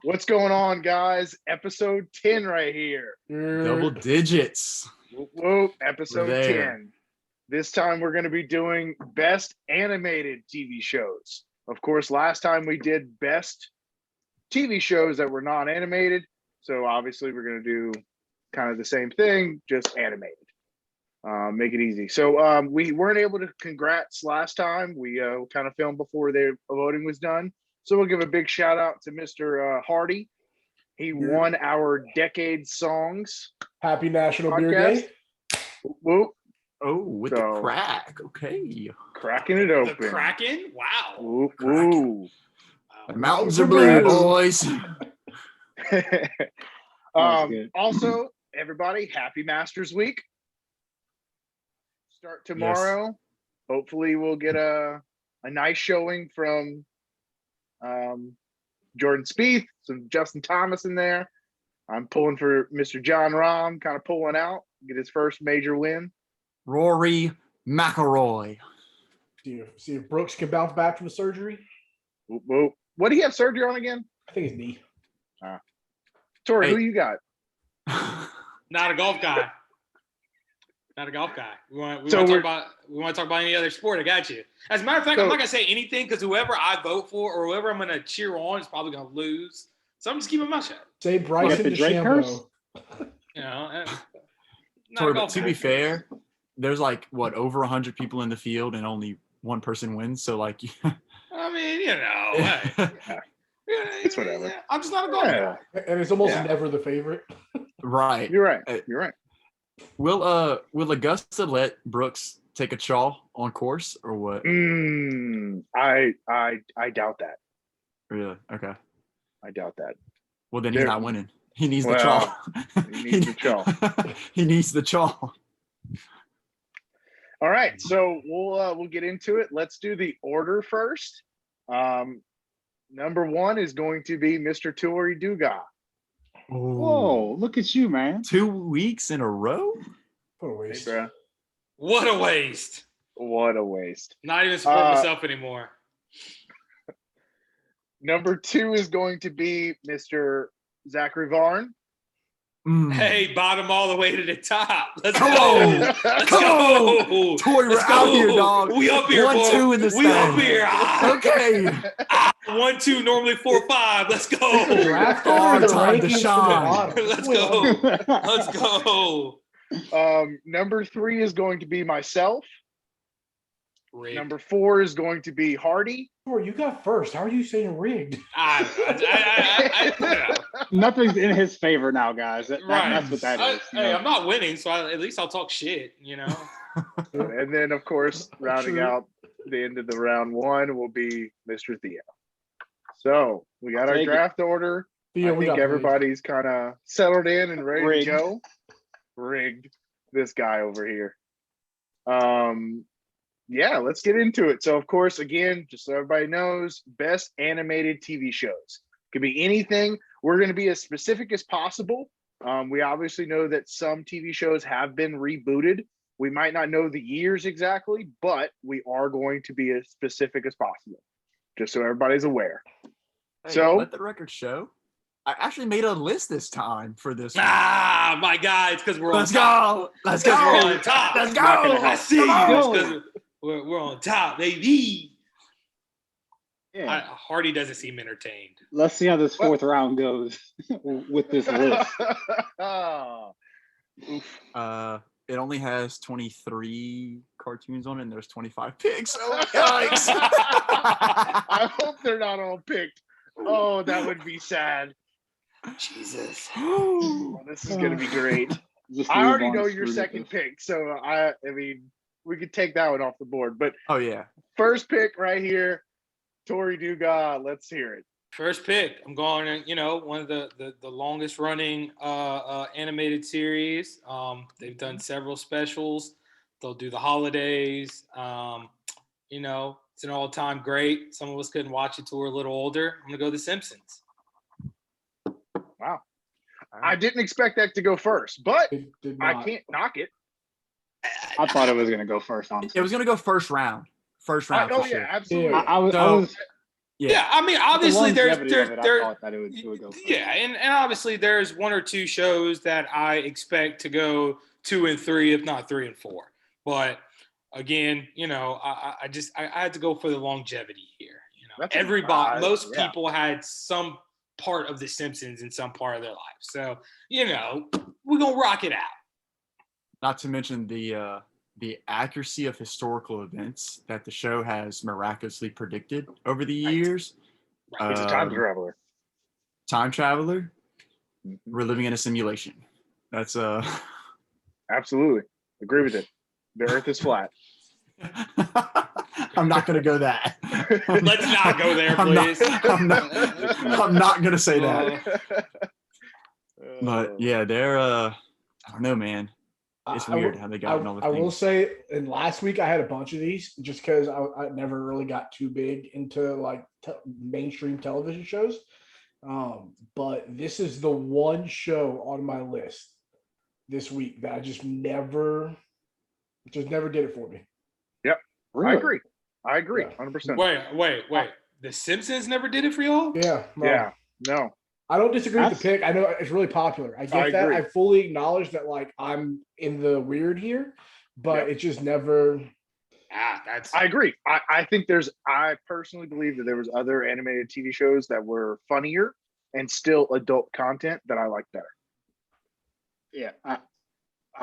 What's going on, guys? Episode 10 right here. Double digits. Whoop, whoop. We're Episode there. 10. This time we're going to be doing best animated TV shows. Of course, last time we did best TV shows that were non-animated. So obviously we're going to do kind of the same thing, just animated. Make it easy. So we weren't able to congrats last time. We kind of filmed before the voting was done. So we'll give a big shout out to Mr. Hardy. He won our Decade Songs Happy National Beer podcast. Day. Whoop, Oh, with So- the crack. Okay. cracking it The open. Kraken? Wow. Whoop, Kraken. woo. The mountains are blue, boys. good. Also, everybody, happy Masters Week. Start tomorrow. Hopefully, we'll get a nice showing from Jordan Spieth, some Justin Thomas in there. I'm pulling for Mr. John Rahm, kind of pulling out, get his first major win. Rory McIlroy. See if Brooks can bounce back from the surgery. Whoop, whoop. What do you have surgery on again? I think his knee. Tori, Hey. who you got? Not a golf guy. Not a golf guy. We want to So talk we're- about any other sport. I got you. As a matter of fact, So- I'm not gonna say anything because whoever I vote for or whoever I'm gonna cheer on is probably gonna lose. So I'm just keeping my shut. Say Bryson the Drake curse? DeChambeau. You know. Not a Tori, but golf to guy. be fair, there's like over 100 people in the field and only one person wins. So like, I mean, you know, hey. It's whatever. Yeah, I'm just not a golf Yeah, guy. And it's almost Yeah. never the favorite. right. you're right. Hey. You're right. Will Augusta let Brooks take a chaw on course or what? I doubt that. Really? Okay. I doubt that. Well, then he's There- not winning. He needs the Well, chaw. he needs the chaw. He needs the chaw. All right, so we'll get into it. Let's do the order first. Number one is going to be Mr. Tori Duga. Whoa, look at you, man. 2 weeks in a row? What a Hey, waste. bruh, What a waste. what a waste. Not even support Uh, myself anymore. Number two is going to be Mr. Zachary Varn. Mm. Hey, bottom all the way to the top. Let's Come go. on. Let's Come go. Tori, we're Let's out go. here, dog. We up here, 1-2 boy. in this We up thing. here. Ah, Okay. 1-2, normally 4-5. Let's go. Draft Our order, the time to rankings from the shine. bottom. Let's go. Let's go. Number three is going to be myself. Rigged. Number four is going to be Hardy. Tori, you got first. How are you saying rigged? I don't know. Nothing's in his favor now, guys. Right. That's what that is. Hey, I'm not winning, so at least I'll talk shit, you know? And then, of course, rounding True. out the end of the round one will be Mr. Theo. So we got our Take it. draft order. Theo, I we think got everybody's kind of settled in and ready Rigged. to go. Rigged. This guy over here. Yeah, let's get into it. So, of course, again, just so everybody knows, best animated TV shows. Could be anything. We're going to be as specific as possible. We obviously know that some TV shows have been rebooted. We might not know the years exactly, but we are going to be as specific as possible, just so everybody's aware. Hey, So- let the record show. I actually made a list this time for this one. Ah, my God, it's because we're Let's on top. go. Let's Because we're go. on top. Let's Not gonna go. I see you. Come It's on. 'cause we're on top, baby. Yeah. Hardy doesn't seem entertained. Let's see how this fourth round goes with this list. Oof. It only has 23 cartoons on it, and there's 25 picks. Oh, yikes. I hope they're not all picked. Oh, that would be sad. Jesus. Oh, this is going to be great. Just I move already on. know It's your second ridiculous. pick, so I mean, we could take that one off the board. But Oh, yeah. first pick right here, Tori Duga. Let's hear it. First pick. I'm going, one of the longest running animated series. They've done several specials. They'll do the holidays. It's an all-time great. Some of us couldn't watch it till we're a little older. I'm gonna go The Simpsons. Wow. I didn't expect that to go first, but Did I not. can't knock it. I thought it was going to go first, honestly. It was going to go first round. First round. Oh for yeah, sure. absolutely. Yeah. I was, So- Yeah, I mean, The obviously longevity of it, I thought that it would go. Further. yeah, and obviously there's one or two shows that I expect to go 2 and 3, if not 3 and 4. But again, I had to go for the longevity here. That's Most yeah. people had some part of The Simpsons in some part of their life, so we're gonna rock it out. Not to mention the accuracy of historical events that the show has miraculously predicted over the Right. years. He's a time traveler. Time traveler. Mhm. We're living in a simulation. That's Absolutely. Agree with it. The earth is flat. I'm not gonna go that. Let's not go there, please. I'm not gonna say that. Uh, But yeah, they're I don't know, man. It's weird how they got in all the I will things. say, in last week I had a bunch of these just because I never really got too big into like mainstream television shows. But this is the one show on my list this week that I just never did it for me. I agree. I agree. Yeah. 100%. Wait. The Simpsons never did it for y'all? Yeah, no, Yeah. No. I don't disagree with the That's- pick. I know it's really popular. I get I that. agree. I fully acknowledge that. Like I'm in the weird here, but Yep. it just never. That's I agree. I think I personally believe that there was other animated TV shows that were funnier and still adult content that I like better. Yeah, I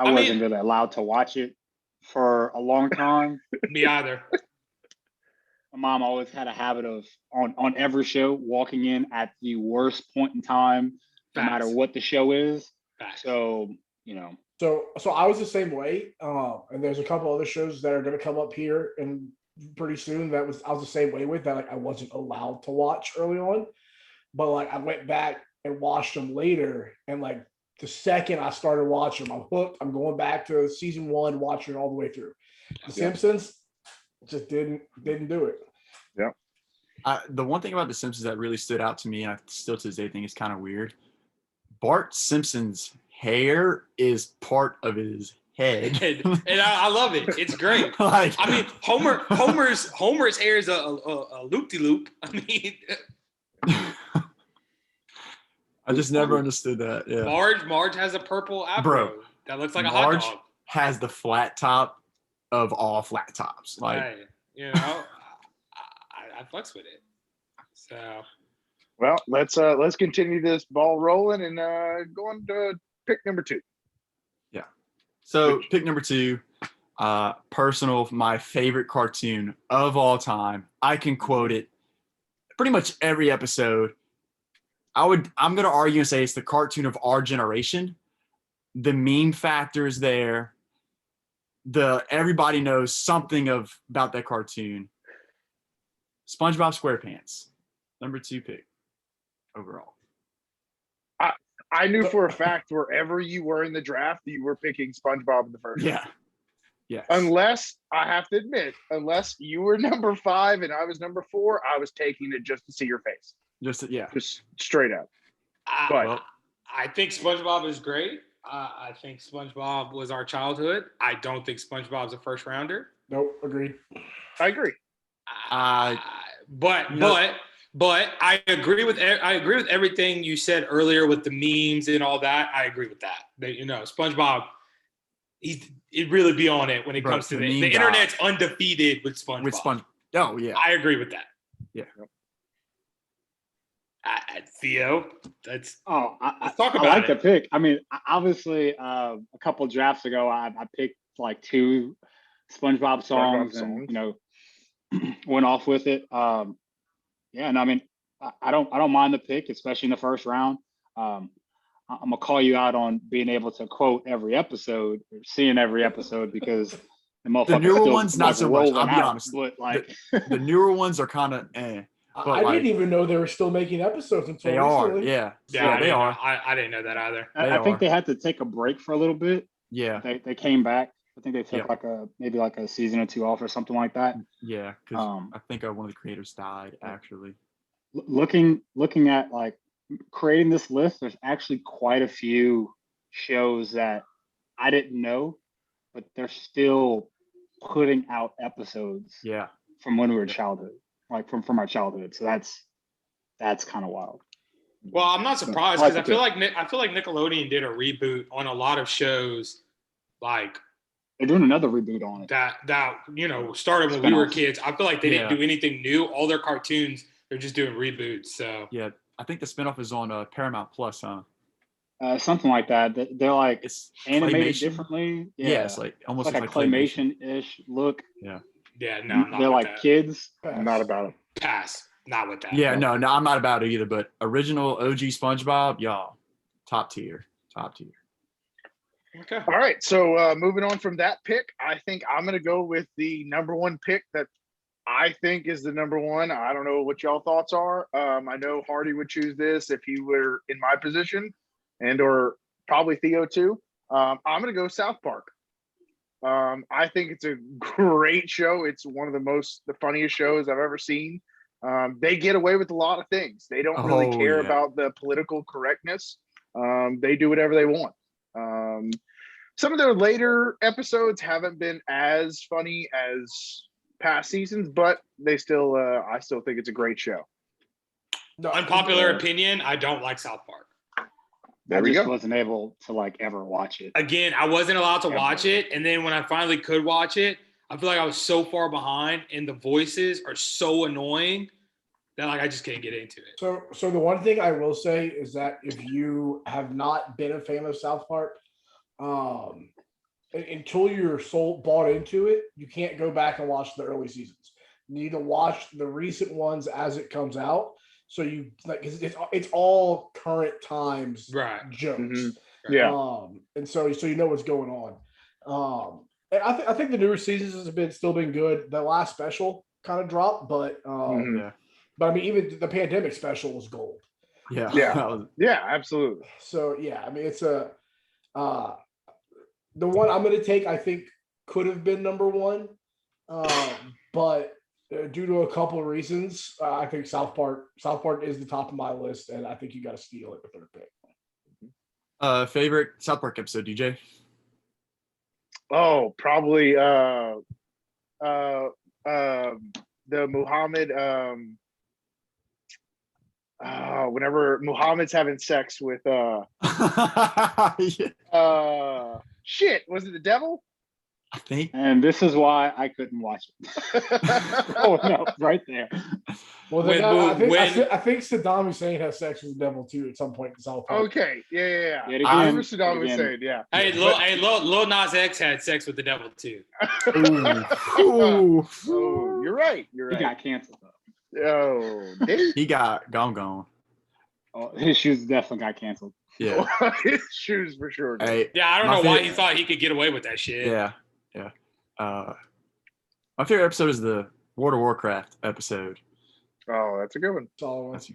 mean- wasn't really allowed to watch it for a long time. me either. My mom always had a habit of on every show walking in at the worst point in time, no matter Facts. what the show is. Facts. So So I was the same way. And there's a couple other shows that are going to come up here and pretty soon. I was the same way with that. Like I wasn't allowed to watch early on, but like I went back and watched them later, and like the second I started watching them, I'm hooked. I'm going back to season 1, watching it all the way through. The Simpsons just didn't do it. The one thing about The Simpsons that really stood out to me, and I still to this day think is kind of weird, Bart Simpson's hair is part of his head. and I love it. It's great. Like, I mean, Homer's hair is a loop-de-loop. I mean, I just never understood that. Yeah. Marge has a purple afro Bro, that looks like a Marge hot dog. has the flat top of all flat tops. Like, Hey, I fucks with it. So Well, let's continue this ball rolling and go on to pick number 2. so pick number 2, personal, my favorite cartoon of all time. I can quote it pretty much every episode. I'm going to argue and say it's the cartoon of our generation. The meme factor is there. Everybody knows something about that cartoon. SpongeBob SquarePants, number 2 pick overall. I knew for a fact wherever you were in the draft, you were picking SpongeBob in the first round. Yeah. Yes. Unless, I have to admit, unless you were number 5 and I was number 4, I was taking it just to see your face. Just straight up. But I think SpongeBob is great. I think SpongeBob was our childhood. I don't think SpongeBob's a first rounder. Nope, agreed. I agree. But I agree with everything you said earlier with the memes and all that. I agree with that. SpongeBob, he'd really be on it when it comes to the internet's undefeated with SpongeBob. Oh yeah, I agree with that. Yeah. Theo, let's talk about I like it. the pick. I mean, obviously, a couple drafts ago, I picked like 2 SpongeBob songs, and went off with it. And I mean, I don't mind the pick, especially in the first round. I'm gonna call you out on being able to quote every episode, or seeing every episode, because the newer ones not so much. I'll be honest, but like the newer ones are kind of I didn't even know they were still making episodes until they recently. are. Yeah, they are. I didn't know that either. I think they had to take a break for a little bit. Yeah, they came back. I think they took maybe a season or 2 off or something like that. Yeah, because I think one of the creators died actually. Looking at like creating this list, there's actually quite a few shows that I didn't know, but they're still putting out episodes. Yeah, from when we were childhood. like from our childhood. So that's kind of wild. Well, I'm not surprised I because like I feel like Nickelodeon did a reboot on a lot of shows, like They're doing another reboot on it. that started when we were Spinoffs. kids. I feel like they didn't Yeah. do anything new. All their cartoons, they're just doing reboots. So Yeah, I think the spinoff is on Paramount Plus, huh? Something like that. They're like It's animated claymation? differently. Yeah, it's like almost It's like a claymation-ish look. yeah, no, I'm not They're with like that. kids. I'm not about it. Pass. Not with that. Yeah, no, I'm not about it either. But original OG SpongeBob, y'all, top tier. Okay. All right, so moving on from that pick, I think I'm going to go with the number one pick that I think is the number one. I don't know what y'all thoughts are. I know Hardy would choose this if he were in my position, and or probably Theo too. I'm going to go South Park. I think it's a great show. It's one of the funniest shows I've ever seen. They get away with a lot of things. They don't really Oh, care yeah. about the political correctness. They do whatever they want. Some of their later episodes haven't been as funny as past seasons, but they still, I still think it's a great show. No, Unpopular opinion, I don't like South Park. There I we just go. wasn't able to like ever watch it. Again, I wasn't allowed to Yeah. watch it. And then when I finally could watch it, I feel like I was so far behind and the voices are so annoying that like I just can't get into it. So the one thing I will say is that if you have not been a fan of South Park, until you're bought into it, you can't go back and watch the early seasons. You need to watch the recent ones as it comes out. So you like it's all current times Right. jokes. Mhm. Yeah. And so you know what's going on. And I think the newer seasons has still been good. The last special kind of dropped, but Mhm. Yeah, but I mean even the pandemic special was gold. yeah, Yeah. that was- Yeah, absolutely. So yeah, I mean it's the one I'm going to take. I think could have been number one, but due to a couple of reasons, I think South Park is the top of my list, and I think you got to steal it with third pick. favorite South Park episode, DJ? Oh, probably the Muhammad whenever Muhammad's having sex with Yeah, shit, was it the devil? I think. And this is why I couldn't watch it. Oh no, right there. Well, When- I think Saddam Hussein has sex with the devil too at some point in South Park. Okay, yeah. Yet I again, remember Saddam again. Hussein, yeah. Hey, Lil Nas X had sex with the devil too. Ooh. Oh, you're right. He got canceled though. Oh, did he? He got gone. Oh, his shoes definitely got canceled. Yeah. His shoes for sure. did. Hey, Yeah, I don't My know why fa- he thought he could get away with that shit. yeah. My favorite episode is the World of Warcraft episode. Oh, that's a good one. Solid one. That's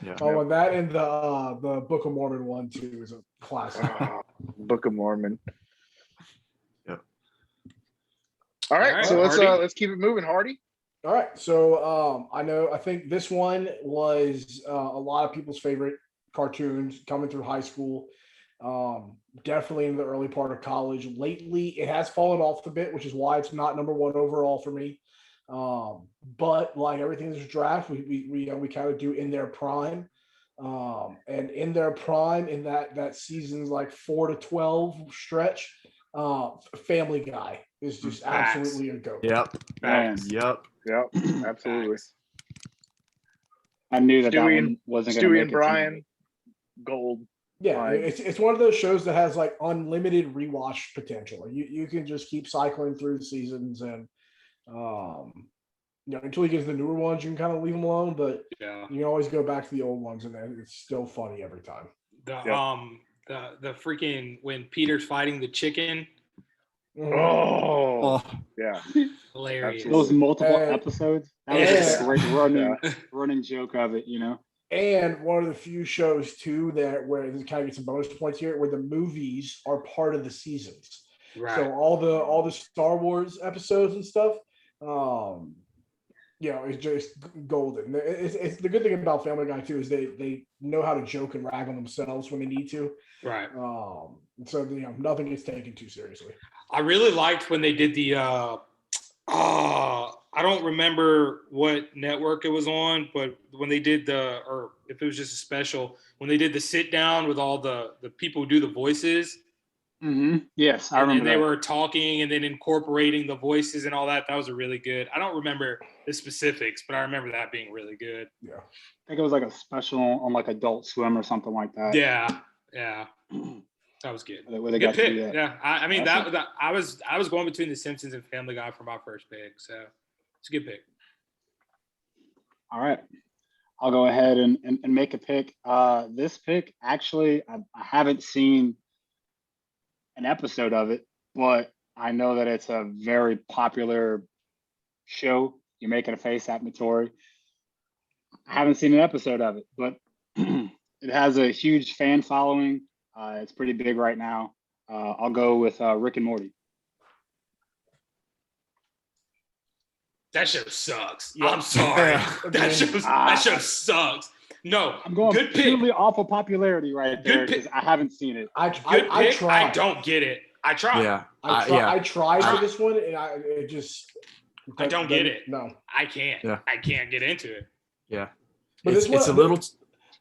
yeah. Oh, and that and the Book of Mormon one too is a classic. Book of Mormon. Yep. All right, All right, so Hardy. let's keep it moving, Hardy. All right, so I think this one was a lot of people's favorite cartoons coming through high school. Definitely in the early part of college. Lately, it has fallen off a bit, which is why it's not number one overall for me. But like everything in this draft, we kind of do in their prime. And in their prime, in that season's like 4 to 12 stretch, Family Guy is just Facts. absolutely a goat. Yep. Man, Yep. Yep, absolutely. Facts. I knew that Stewie one wasn't going to Stewie make and it. Brian, gold. Yeah, Like- it's one of those shows that has like unlimited rewatch potential. You can just keep cycling through the seasons, and until you get to the newer ones, you can kind of leave them alone. But Yeah. you can always go back to the old ones, and then it's still funny every time. The freaking when Peter's fighting the chicken, Oh, Oh, yeah. hilarious. Absolutely. Those multiple And- episodes. That was Yes. a great running joke of it, you know. And one of the few shows too where this kind of gets some bonus points here, where the movies are part of the seasons. Right. So all the Star Wars episodes and stuff, it's just golden. It's the good thing about Family Guy too is they know how to joke and rag on themselves when they need to. Right. So nothing gets taken too seriously. I really liked when they did the I don't remember what network it was on, but when they did or if it was just a special, when they did the sit down with all the people who do the voices. Yes, I and remember they that. were talking and then incorporating the voices and all that. That was a really good. I don't remember the specifics, but I remember that being really good. Yeah. I think it was like a special on like Adult Swim or something like that. Yeah. That was good. Where they Good got to do pick. that. Yeah. I mean, Awesome. that I was going between The Simpsons and Family Guy for my first pick. So it's a good pick. All right. I'll go ahead and make a pick. This pick, actually, I haven't seen an episode of it, but I know that it's a very popular show. You're making a face at me, Tori. I haven't seen an episode of it, but it has a huge fan following. It's pretty big right now. I'll go with Rick and Morty. That show sucks. Yeah. I'm sorry. Yeah. That show sucks. No, I'm going good pick. purely off of popularity right there Good pick. because I haven't seen it. I Good I pick. tried. I don't get it. I tried. Yeah. I tried I- for this one, and it just. I don't get it. No. I can't. Yeah. I can't get into it. Yeah. But It's, this it's a one- little.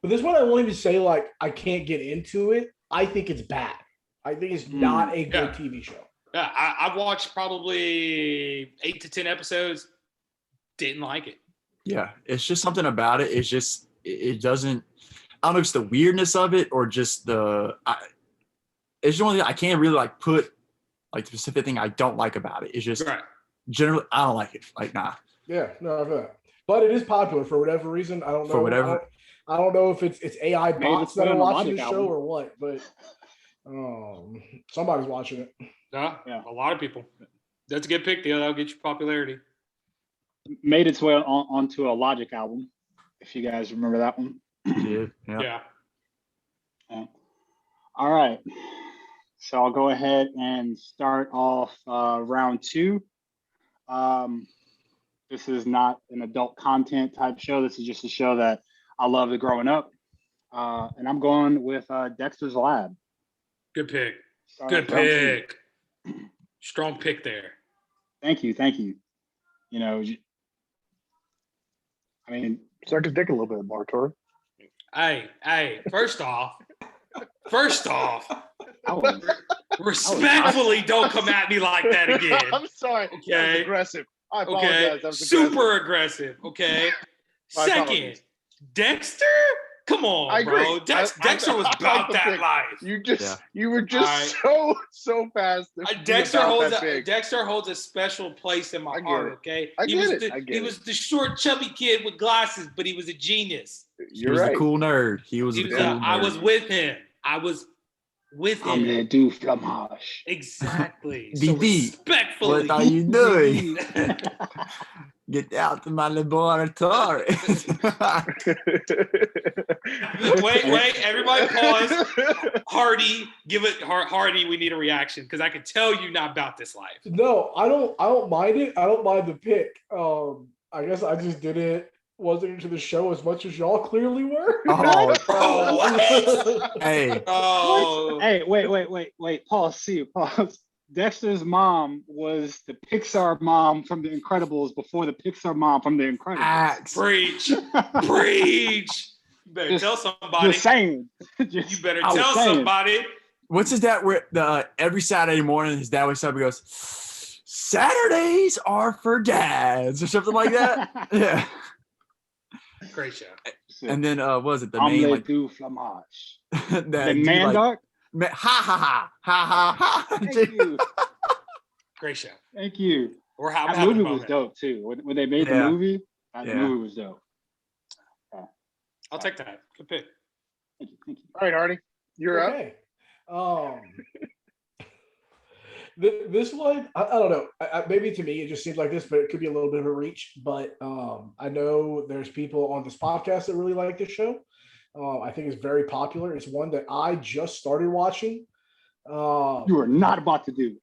But this one, I won't even say like I can't get into it. I think it's bad. I think it's not a good Yeah. TV show. Yeah, I've watched probably 8 to 10 episodes. Didn't like it. Yeah. It's just something about it. It's just, it doesn't, I don't know if it's the weirdness of it or just it's the only thing I can't really like put like the specific thing I don't like about it. It's just Right. generally, I don't like it. Like, nah. Yeah, no, I feel that. But it is popular for whatever reason. I don't know. For whatever- I don't know if it's AI Maybe bots it's that are been on the watching the Logic show album. or what, but somebody's watching it. Yeah. A lot of people. That's a good pick, Theo. That'll get you popularity. Made its way onto a Logic album, if you guys remember that one. Yeah. Yeah. All right. So I'll go ahead and start off round 2. This is not an adult content type show. This is just a show that I loved growing up. And I'm going with Dexter's Lab. Good pick. Start Good off round 2. pick. Strong pick there. Thank you. Thank you. You know, I mean, Suck his dick a little bit more, Tori. Hey, first off, I was, respectfully don't come at me like that again. I'm sorry. That was Okay. aggressive. I apologize. Okay. That was Super aggressive. Okay. My Second, apologies. Dexter? Come on, I agree. bro. Dexter was I about like the that pick. life. You were just so fast. to be Dexter about holds that big. Dexter holds a special place in my I get heart. it. Okay, I he get was it. the, I get he it. was the short, chubby kid with glasses, but he was a genius. He You're was right. the cool nerd. He was He the was cool a- I nerd. was with him. I was with I'm him. gonna do fromage. Exactly. DD, respectfully. What are you doing? Get out of my laboratory. wait, everybody pause. Hardy, give it Hardy, we need a reaction because I can tell you not about this life. No, I don't mind it. I don't mind the pick. I guess I just wasn't into the show as much as y'all clearly were. Oh, Bro, what? hey, Oh, Hey, wait. Pause. Dexter's mom was the Pixar mom from The Incredibles before the Pixar mom from The Incredibles. axe. preach. Preach. You better Just- tell somebody. Just saying. You better I was tell saying. somebody. What's his dad? Where every Saturday morning, his dad wakes up and goes, "Saturdays are for dads," or something like that. Yeah. Great show. And then what was it the main Omelette like du fromage. that The dude, man like, dog. ha ha ha. Thank you. Great show. Thank you. Or how That movie was dope too. When they made the Yeah. movie, that Yeah. movie was dope. I'll take that. Good pick. Thank you. All right, Hardy, you're up. Okay. This one, I don't know. Maybe to me, it just seems like this, but it could be a little bit of a reach. But I know there's people on this podcast that really like this show. I think it's very popular. It's one that I just started watching. You are not about to do.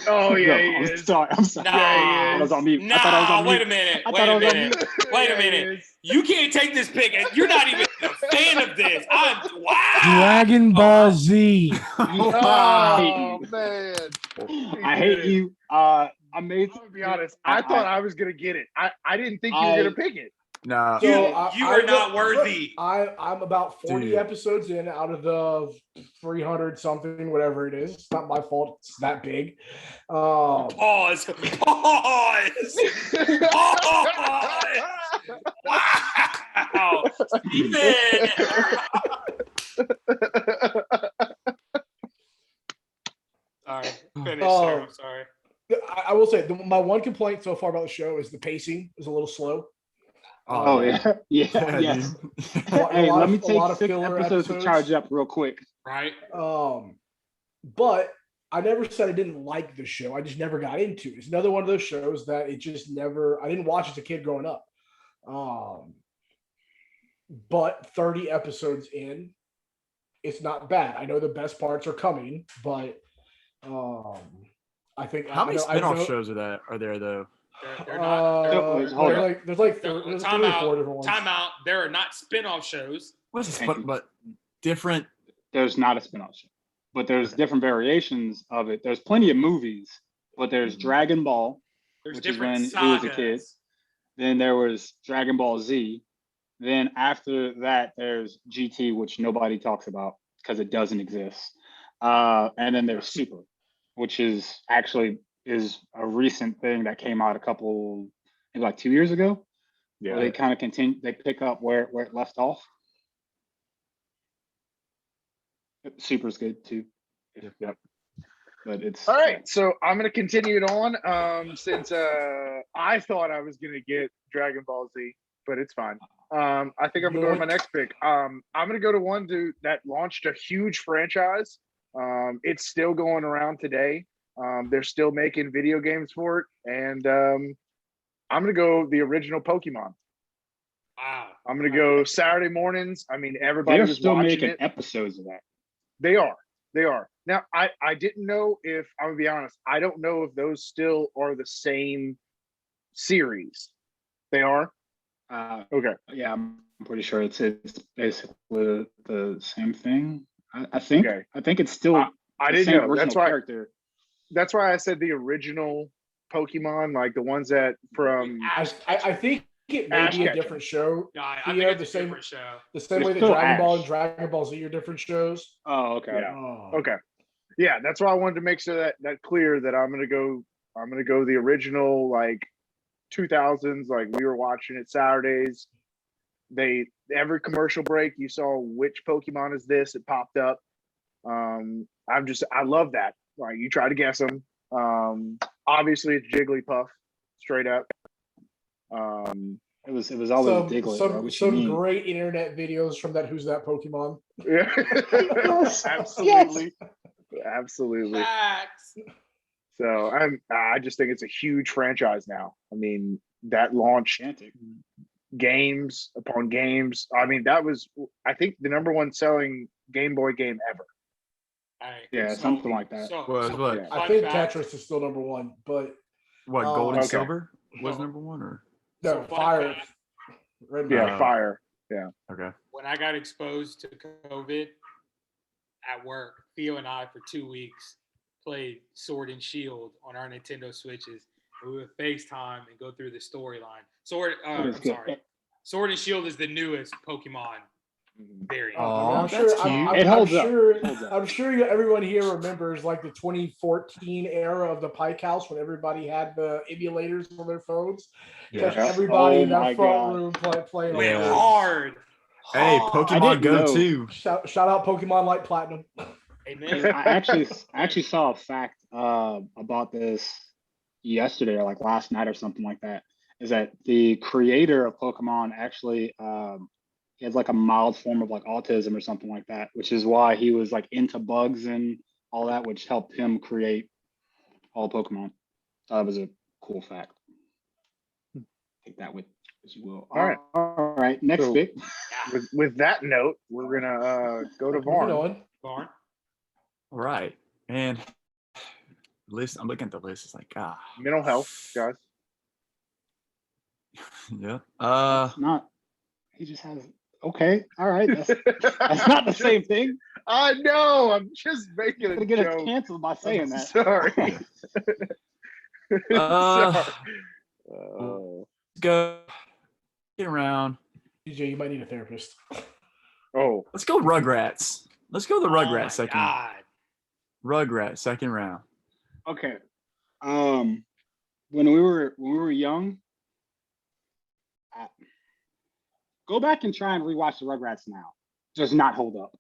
Oh yeah, No, he I'm is. sorry. I'm sorry. Nah, Yeah, I was on mute. Nah, I thought I was on wait mute. a minute. I Wait thought I a was on minute. mute. Wait a Yeah, he minute. is. You can't take this pick, and you're not even a fan of this. Wow. Dragon Ball Z. Oh hate man, I hate you. I made. I'm gonna be honest. I thought I was gonna get it. I didn't think you were gonna pick it. No. So You are not worthy. I'm about 40 Dude. episodes in out of the 300 something, whatever it is. It's not my fault. It's that big. Pause. Wow. Steven. Sorry. Finish, sir. I'm sorry. I will say my one complaint so far about the show is the pacing is a little slow. Oh yeah, yeah, Yeah, yes. dude. Hey, let me a lot take of 6 filler episodes to charge up real quick. Right. But I never said I didn't like the show. I just never got into it. It's another one of those shows that it just never. I didn't watch as a kid growing up. But 30 episodes in, it's not bad. I know the best parts are coming, but I think How many I spin-off shows are there though? They're not. There's like there's 3 or 4 different ones. Time out. There are not spin-off shows. What's this? But different. There's not a spin-off show, but there's different variations of it. There's plenty of movies, but there's Dragon Ball, There's which is different when sagas. he was a kid. Then there was Dragon Ball Z. Then after that, there's GT, which nobody talks about because it doesn't exist. And then there's Super, which is actually a recent thing that came out maybe like 2 years ago. Yeah. They kind of continue. They pick up where it left off. Super's good too. Yep. But it's All right, so I'm gonna continue it on. Since I thought I was gonna get Dragon Ball Z, but it's fine. I think I'm gonna go to my next pick. I'm gonna go to one that launched a huge franchise. It's still going around today. They're still making video games for it, and I'm gonna go the original Pokemon. Wow. I'm gonna go Saturday mornings. I mean, everybody they're was still watching making it. episodes of that. They are. Now, I didn't know if, I'm gonna be honest, I don't know if those still are the same series. They are? Okay. Yeah, I'm pretty sure it's basically the same thing. I think. Okay. I think it's still. I the didn't same know. original character. That's why I said the original Pokemon, like the ones that from I think it may Ash be a Ketchum. different show. Yeah, I Theo, think the it's a same- different show. The same It's way that still Dragon Ball Ash. and Dragon Ball Z are different shows. Oh, okay. Yeah. Okay. Yeah, that's why I wanted to make sure that clear that I'm gonna go the original, like 2000s, like we were watching it Saturdays. Every commercial break you saw which Pokemon is this, it popped up. I love that. Like you try to guess them. Obviously it's Jigglypuff, straight up. It was always Diglett. Some great internet videos from that Who's That Pokemon. Yeah. Absolutely. Absolutely. Facts. So I just think it's a huge franchise now. I mean, that launched Gigantic. games upon games. I mean, that was, I think, the number one selling Game Boy game ever. Yeah, something like that. What? Yeah. I think Tetris is still number one, but What, gold and Okay. silver was number one, or no, So fun Fire. fact. Red Yeah, Bull. Fire. okay? When I got exposed to COVID at work, Theo and I for 2 weeks played Sword and Shield on our Nintendo Switches. We would FaceTime and go through the storyline. Sword and Shield is the newest Pokemon variant. Oh, I'm that's sure. cute. It holds up. I'm sure everyone here remembers like the 2014 era of the Pike House when everybody had the emulators on their phones. Because Yeah. everybody Oh in that my front God. room playing. Went Yeah. hard. Hey, Hard. Pokemon didn't Go know. too. Shout out Pokemon Light Platinum. Amen. I actually saw a fact about this yesterday or like last night or something like that. Is that the creator of Pokemon actually he has like a mild form of like autism or something like that, which is why he was like into bugs and all that, which helped him create all Pokemon. So that was a cool fact. Take that with as you will. All right. All right. Next So- pick. With that note, we're gonna go to Moving Vaughn. on. Barn. All right, and list. I'm looking at the list. It's like Mental health, guys. yeah. It's not. He just has. Okay. All right. That's not the same thing. I know. I'm just making You're a gonna get us joke. canceled by saying that. Sorry. Uh, Oh. go get around. DJ, you might need a therapist. Oh, Let's go Rugrats. Let's go the Oh my Rugrats second. God. Rugrats second round. Okay. When we were young, go back and try and rewatch the Rugrats now. Does not hold up.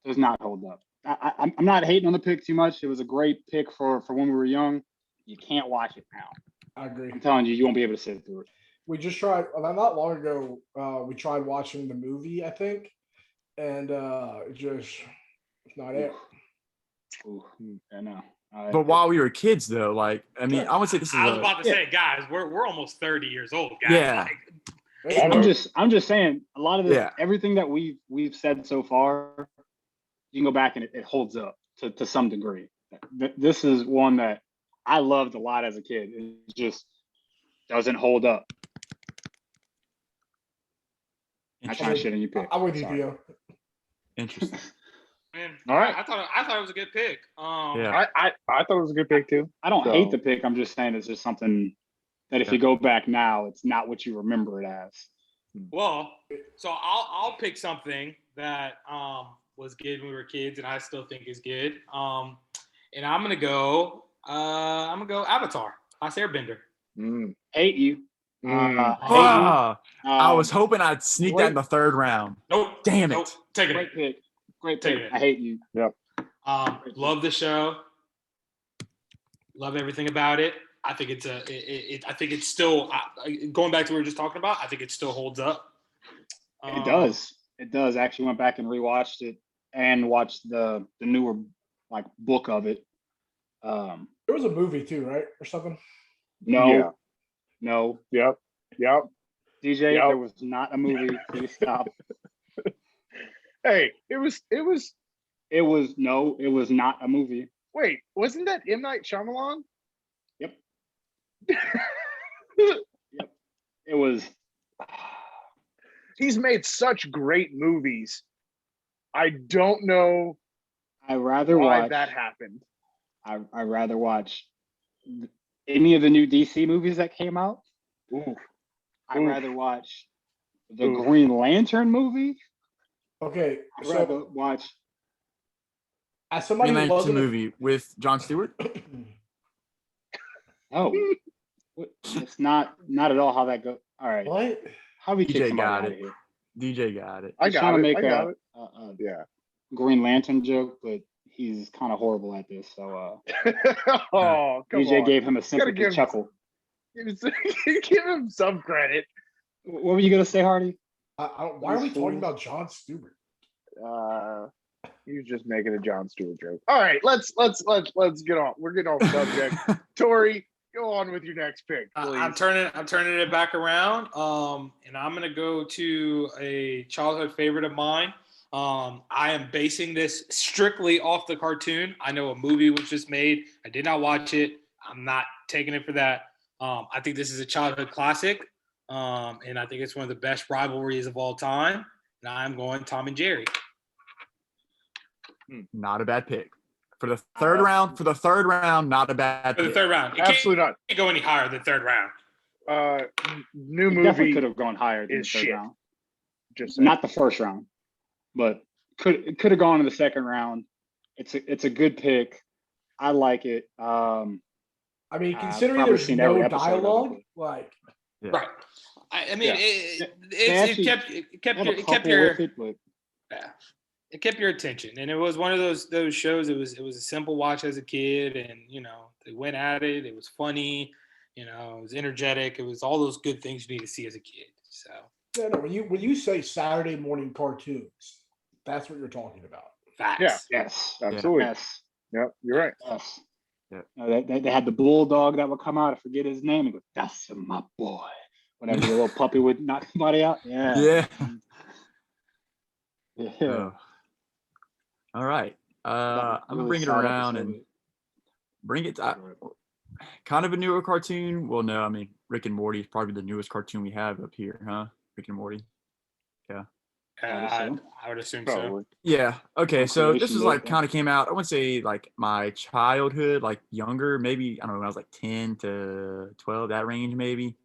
Does not hold up. I'm not hating on the pick too much. It was a great pick for when we were young. You can't watch it now. I agree. I'm telling you, you won't be able to sit through it. We just tried not long ago. We tried watching the movie, I think, and it's not it. Ooh, I know. But while we were kids, though, like I mean, I would say this is. I was about to say, guys, we're almost 30 years old, guys. Yeah. Like, I'm just saying a lot of this, Yeah. everything that we've said so far, you can go back and it holds up to some degree. This is one that I loved a lot as a kid. It just doesn't hold up. I try to shit in your pick. I'm with you, Sorry. Theo. Interesting. man, All right. I thought it was a good pick. Yeah. I thought it was a good pick too. I don't So- hate the pick. I'm just saying it's just something that if you go back now, it's not what you remember it as. Well, so I'll pick something that was good when we were kids, and I still think is good. And I'm gonna go Avatar, Last Airbender. Mm. Hate you. Mm. Hate you. Ah, I was hoping I'd sneak that in the third round. Nope. Damn it. Nope. Taking Great it. pick. Great Take pick. it. I hate you. Love the show. Love everything about it. I think it's I think it's still going back to what we were just talking about. I think it still holds up. It does. It does. I actually went back and rewatched it and watched the newer like book of it. There was a movie too, right, or something? No, Yeah. no, Yep. DJ, Yep. there was not a movie. Please stop. Hey, it was. It was not a movie. Wait, wasn't that M. Night Shyamalan? Yep. It was. He's made such great movies. I don't know I rather why watch that happened. I rather watch any of the new DC movies that came out. Ooh. I'd Oof. rather watch the Oof. Green Lantern movie. Okay, I'd so rather watch. as somebody Green who Lantern wasn't movie with Jon Stewart. Oh, it's not at all how that goes. All right, what? how we kick DJ somebody got out it. of here? DJ got it. I He's got trying to it. make I got it. a Yeah. Green Lantern joke, but he's kind of horrible at this. So Oh, come DJ on. gave him a Gotta sympathy give- chuckle. Give him some credit. What were you gonna say, Hardy? Why are we talking about Jon Stewart? You're just making a Jon Stewart joke. All right, let's get on. We're getting off subject. Tori, go on with your next pick, please. I'm turning it back around. And I'm gonna go to a childhood favorite of mine. I am basing this strictly off the cartoon. I know a movie was just made. I did not watch it. I'm not taking it for that. I think this is a childhood classic. And I think it's one of the best rivalries of all time. And I'm going Tom and Jerry. Not a bad pick. For the third round, not a bad For the pick. third round. It Absolutely not. can't go any higher than third round. New It definitely movie. could have gone higher than the is third shit. round. Just saying. Not the first round, but could have gone in the second round. It's a good pick. I like it. I mean, I've considering probably there's seen every no episode of it. dialogue, like Yeah. Right. I mean, Yeah. They it kept I have a your couple with it, but yeah, it kept your attention, and it was one of those shows. It was a simple watch as a kid, and they went at it. It was funny, it was energetic. It was all those good things you need to see as a kid. So no. When you say Saturday morning cartoons, that's what you're talking about. facts. Yeah. yes, Absolutely. yes, Yep, you're right. yes. Yeah. They had the bulldog that would come out. I forget his name. And go, that's my boy. Whenever the little puppy would knock somebody out. Yeah. Yeah. Yeah. Oh. All right. I'm gonna bring it sad around episode. and bring it. Kind of a newer cartoon. Well, no, I mean Rick and Morty is probably the newest cartoon we have up here, huh? Rick and Morty. Yeah. I would assume so. Probably. Yeah. Okay. So this Recreation was day like thing. kind of came out. I wouldn't say like my childhood, like younger, maybe I don't know when I was like 10 to 12, that range maybe.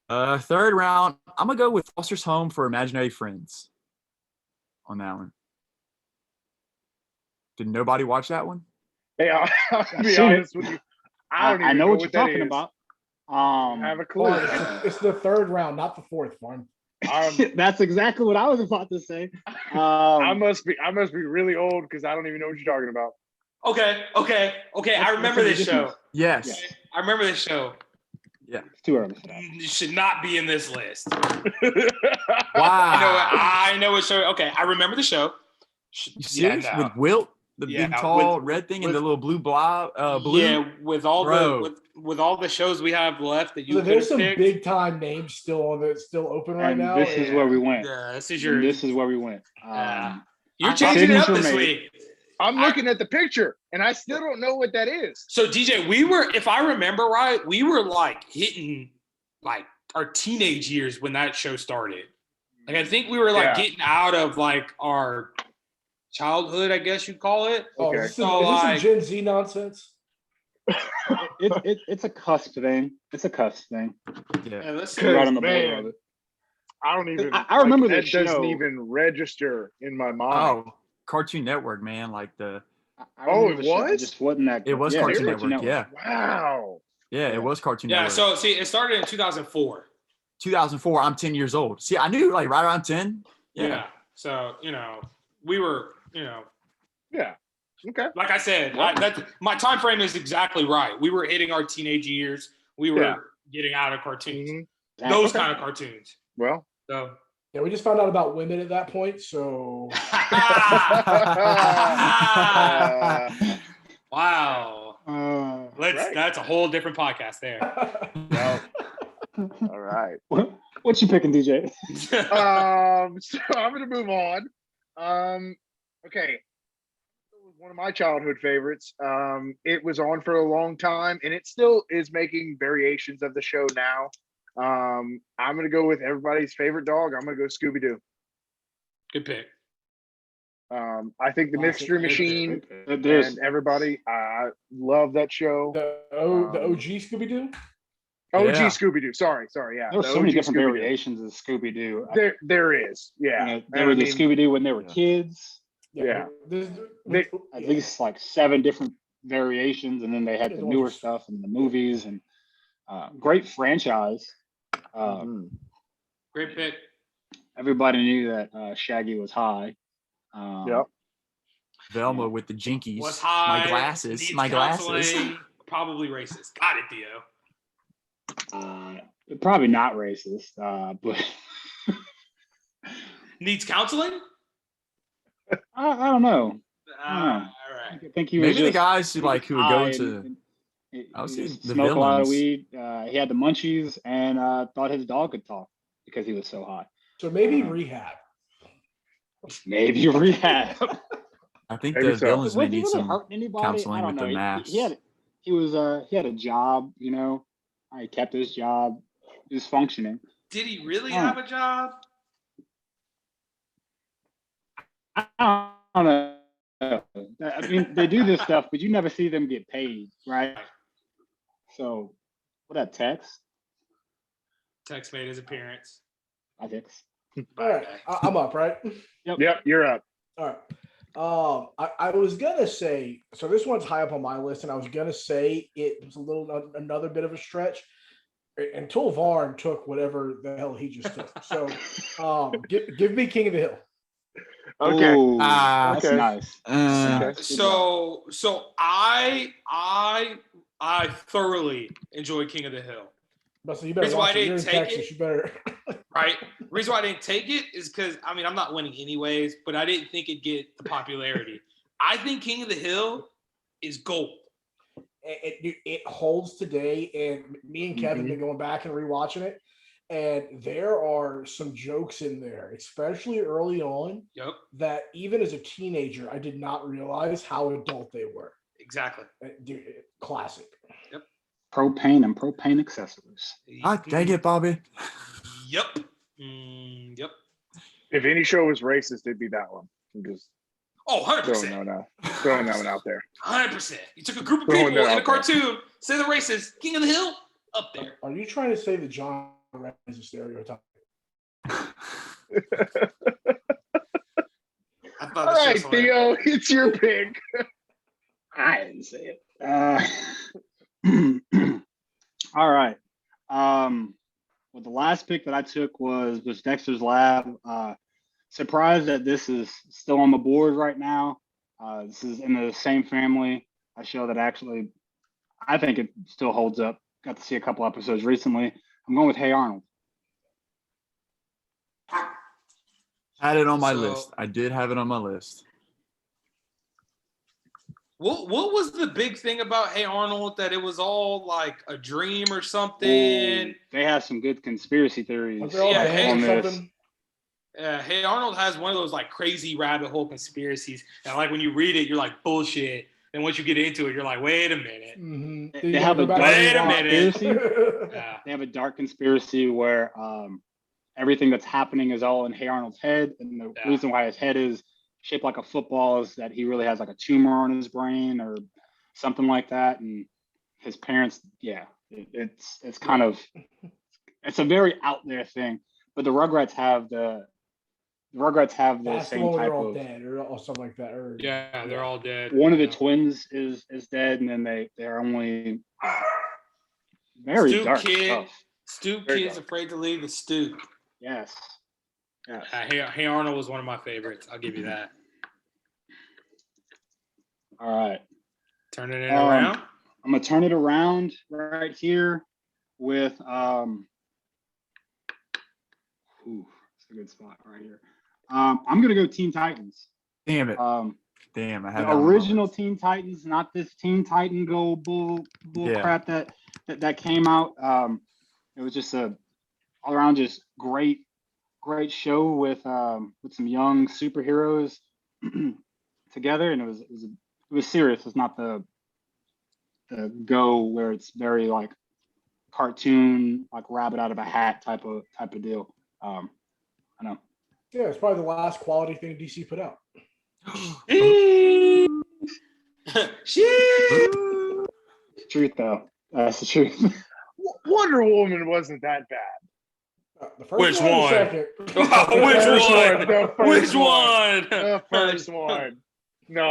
Third round, I'm gonna go with Foster's Home for Imaginary Friends. On that one. Did nobody watch that one? Hey, I'll be seen it. honest with you. I don't even I know what you're that talking is. about. I have a clue. Farm, it's the third round, not the fourth, Farm. That's exactly what I was about to say. I must be really old because I don't even know what you're talking about. Okay. I remember What's this the show. difference? Yes. Yeah. I remember this show. It's too early for that. You should not be in this list. Wow. I know what show. Okay, I remember the show. You serious? Yeah, no. With Wilt, the big Yeah, tall red thing and the little blue blob, blue. Yeah, with all Bro. with all the shows we have left that you So could there's have some picked. big time names still open right And now. this is where we went. Yeah, this is And this is where we went. You're changing it up this Signature week. I'm looking at the picture and I still don't know what that is. So DJ, if I remember right, we were like hitting like our teenage years when that show started. Like I think we were like getting out of like our childhood, I guess you'd call it. Oh, Okay. is this So, some like- Gen Z nonsense? It's a cusp thing. It's a cusp thing. Yeah. Yeah, let's Right on the Man. border of it. I don't even. I remember that this doesn't show. even register in my mind. Oh, Cartoon Network, man. Like I remember it the show. was? just wasn't that. it was yeah, Cartoon Cartoon Network. Yeah. Wow. Yeah, it was Cartoon Yeah, Network. so see, it started in 2004. 2004, I'm 10 years old. See, I knew like right around 10. Yeah. So, we were, Yeah. Okay. like I said, my time frame is exactly right. We were hitting our teenage years. We were Yeah. getting out of cartoons. Mhm. Those kind of cartoons. Well. So Yeah, we just found out about women at that point. So wow. Right. That's a whole different podcast there. All right. What you picking, DJ? So I'm gonna move on. Okay. It was one of my childhood favorites. It was on for a long time, and it still is making variations of the show now. I'm gonna go with everybody's favorite dog. I'm gonna go Scooby Doo. Good pick. I think the Classic. Mystery Machine There's and everybody. I love that show. the OG Scooby Doo. OG Yeah. Scooby Doo. Sorry, yeah. there's the so many OG different Scooby-Doo. variations of Scooby Doo. There is, yeah. There were And the Scooby Doo when they were Yeah. kids. Yeah. They- At least like 7 different variations, and then they had Yeah, the the newer ones- stuff and the movies and great franchise. Mhm. Great pick. Everybody knew that Shaggy was high. Yep. Velma with the jinkies. Was high. My glasses. Needs My glasses. counseling, Probably racist. Got it, Theo. Probably not racist, but Needs counseling? I don't know. All right. I think he was Maybe the just guys who like who would go high into and I was he saying just the smoked a lot of villains. weed. He had the munchies and thought his dog could talk because he was so high. So maybe rehab. Maybe rehab. I think Maybe the so. villains may Was he need really some hurting anybody? counseling I don't with know. the masks. He had a job, he kept his job. He was functioning. Did he really Oh. have a job? I don't know. I mean, they do this stuff, but you never see them get paid, right? So, what that text? Tex made his appearance. I text. All right, I'm up, right? Yep, you're up. All right. I was gonna say, so this one's high up on my list, and I was gonna say it was another bit of a stretch until Varn took whatever the hell he just took. So, give me King of the Hill. Okay. Ooh, Ah, that's okay. nice. Okay. So I thoroughly enjoyed King of the Hill. So you better Reason why watch I it. You're in didn't take Texas. it- You better. Right. Reason why I didn't take it is because I'm not winning anyways, but I didn't think it'd get the popularity. I think King of the Hill is gold. It holds today, and me and Kevin have been going back and rewatching it, and there are some jokes in there, especially early on, Yep. that even as a teenager, I did not realize how adult they were. Exactly. Dude, classic. Propane and propane accessories. Ah, dang it, Bobby. Yep. Yep. If any show was racist, it'd be that one. I'm just Oh, 100%. throwing that one out there. 100%. You took a group of Throwing people that in a out there. cartoon, say the racist, King of the Hill, up there. Are you trying to say that John Red is a stereotype? I thought All this right, was hilarious. Theo, it's your pick. I didn't say it. All right. Well, the last pick that I took was Dexter's Lab. Surprised that this is still on the board right now. This is in the same family. A show that actually, I think it still holds up. Got to see a couple episodes recently. I'm going with Hey Arnold. Had it on my So- list. I did have it on my list. What was the big thing about Hey Arnold, that it was all like a dream or something? Ooh, they have some good conspiracy theories Aren't they all Yeah, banned on or this. something? Hey Arnold has one of those like crazy rabbit hole conspiracies, and like when you read it, you're like bullshit. And once you get into it, you're like, wait a minute. Mhm. They have a Wait a dark minute. conspiracy. Yeah. They have a dark conspiracy where everything that's happening is all in Hey Arnold's head, and the Yeah. reason why his head is shaped like a football is that he really has like a tumor on his brain or something like that. And his parents, it's kind of it's a very out there thing. But the Rugrats have the That's the same one where type they're all of. dead or something like that. Or Yeah, they're all dead. One of the Yeah. twins is dead, and then they're only very Stoop dark kid. stuff. Stoop Very kid's dark. afraid to leave the stoop. Yes. Hey Arnold was one of my favorites. I'll give you that. All right. Turning it around. I'm gonna turn it around right here with it's a good spot right here. I'm gonna go Teen Titans. Damn it. The I had that on my original list. Teen Titans, not this Teen Titan Go bull Yeah. crap that came out. It was just a all around just great show with some young superheroes together, and it was serious. It's not the Go where it's very like cartoon, like rabbit out of a hat type of deal. I know. yeah, it's probably the last quality thing DC put out. Shit. Truth though. That's the truth. Wonder Woman wasn't that bad. The first Which one, or the one? second? Which first one? one, the first Which one. one? The first one. No.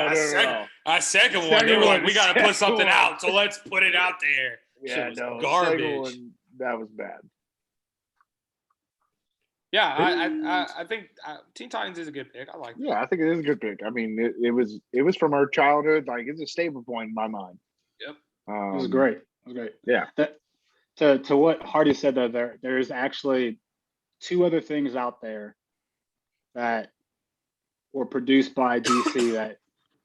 Our second one, Second they were like, one, we got to put something second one. out, so let's put it out there. Yeah, Shit was no. garbage. Second one, that was bad. Yeah, I think Teen Titans is a good pick. I like it. Yeah, I think it is a good pick. I mean, it was from our childhood. Like, it's a staple point in my mind. Yep. It was great. It was great. Yeah. To what Hardy said though, there's actually two other things out there that were produced by DC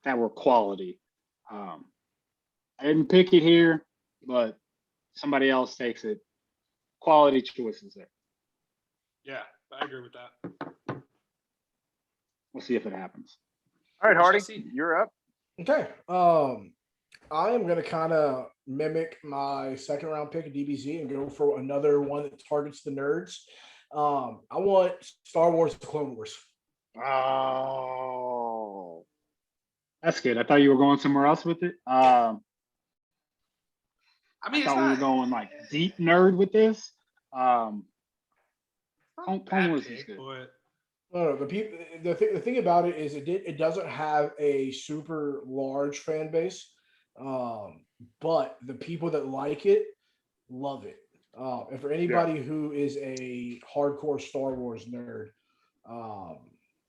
that were quality. I didn't pick it here, but somebody else takes it. Quality choices there. Yeah, I agree with that. We'll see if it happens. All right, We shall Hardy, see. you're up. Okay. I am gonna kind of mimic my second round pick of DBZ and go for another one that targets the nerds. I want Star Wars: The Clone Wars. Oh. That's good. I thought you were going somewhere else with it. I I mean, it's thought we were not, going like deep nerd with this. not a Clone bad Wars is pick, good. but No, the thing about it is it doesn't have a super large fan base, but the people that like it love it. And for anybody who is a hardcore Star Wars nerd,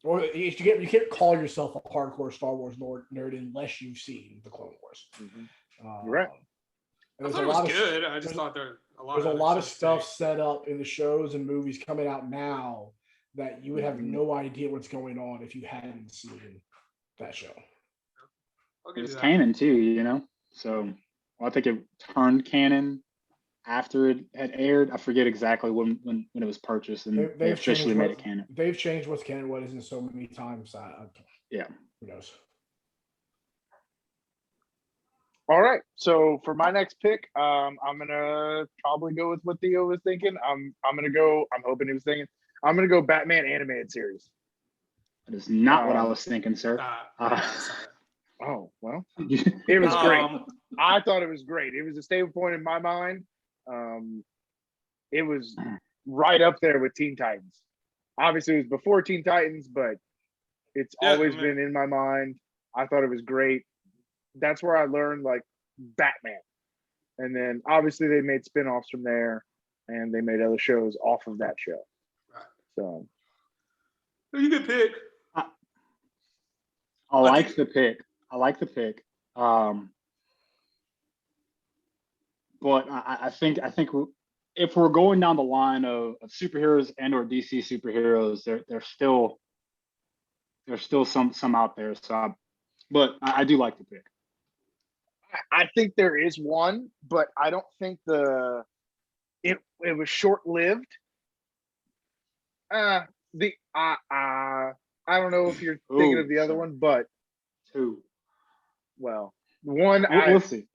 or you can't call yourself a hardcore Star Wars nerd unless you've seen the Clone Wars. You're right. And I there's thought a it was lot of good. I just there's- thought there's a lot there's a of lot other of stuff to say. set up in the shows and movies coming out now that you would have Mhm. no idea what's going on if you hadn't seen that show. I'll It give was you that. canon too, you know. So I think it turned canon after it had aired. I forget exactly when it was purchased and they officially made it canon. They've changed what's canon, what isn't so many times. Yeah. Who knows? All right. So for my next pick, I'm gonna probably go with what Theo was thinking. I'm hoping he was thinking. I'm gonna go Batman animated series. That is not what I was thinking, sir. Oh well, it was great. Um, I thought it was great. It was a stable point in my mind. It was right up there with Teen Titans. Obviously, it was before Teen Titans, but it's always been in my mind. I thought it was great. That's where I learned like Batman. And then obviously they made spin-offs from there and they made other shows off of that show. Right. So you can pick. I like the pick. But I think if we're going down the line of superheroes and or DC superheroes, there's still some out there. So, but I do like the pick. I think there is one, but I don't think it was short-lived. I don't know if you're thinking of the other one, but well, one we'll see.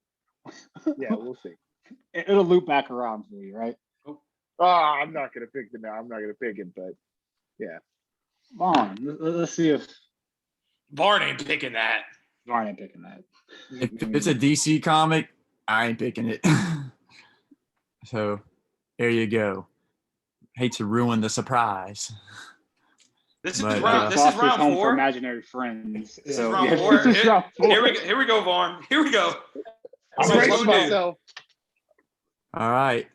Yeah, we'll see. It'll loop back around for you, right? I'm not gonna pick it now. I'm not gonna pick it, but yeah. Come on, let's see if Varn ain't picking that. Varn ain't picking that. If it's a DC comic, I ain't picking it. So there you go. Hate to ruin the surprise. This is But, round home 4. for imaginary friends. This So, is round yeah, 4. this is round 4. Here we go, Varn. Here we go. I'm bracing myself. All right.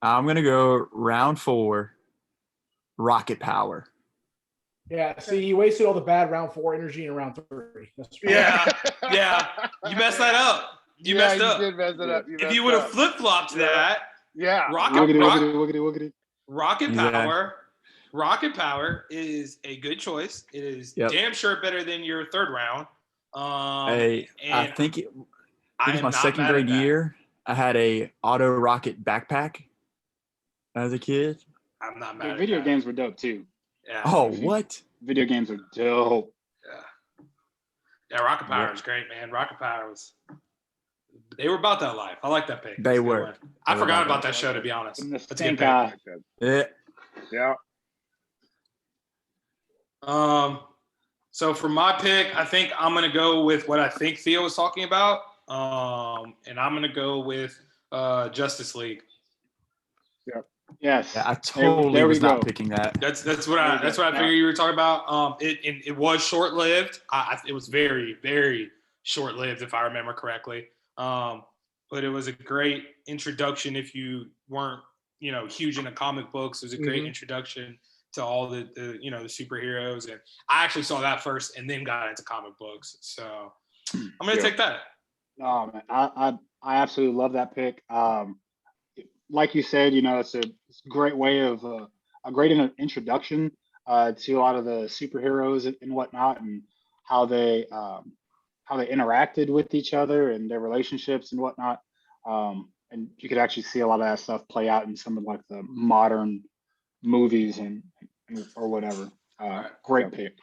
I'm going to go round 4, Rocket Power. Yeah, see, you wasted all the bad round 4 energy in round 3. That's right. Yeah. You messed that up. You messed up. You did mess it up. If you would have flip-flopped that, Woogity. Rocket Power is a good choice. It is damn sure better than your third round. I think it was my not second mad at grade that. year. I had a auto rocket backpack as a kid. I'm not mad at Video that. games were dope too. Yeah. Oh, what? Video games are dope. Yeah, Rocket Power is great, man. Rocket Power they were about that life. I like that pick. They were. I forgot about that show, to be honest. And the That's a good stink pick. Yeah. Yeah. So for my pick, I think I'm gonna go with what I think Theo was talking about. And I'm gonna go with Justice League. Yes. Yeah, I totally was not picking that. That's what I figured you were talking about. It was short lived. It was very, very short lived, if I remember correctly. But it was a great introduction if you weren't, huge into comic books. It was a great introduction to all the superheroes, and I actually saw that first and then got into comic books. So I'm gonna take that. Oh man, I absolutely love that pick. Like you said, it's a great way of a great introduction to a lot of the superheroes and whatnot, and how they interacted with each other and their relationships and whatnot. And you could actually see a lot of that stuff play out in some of like the modern movies or whatever. Great pick.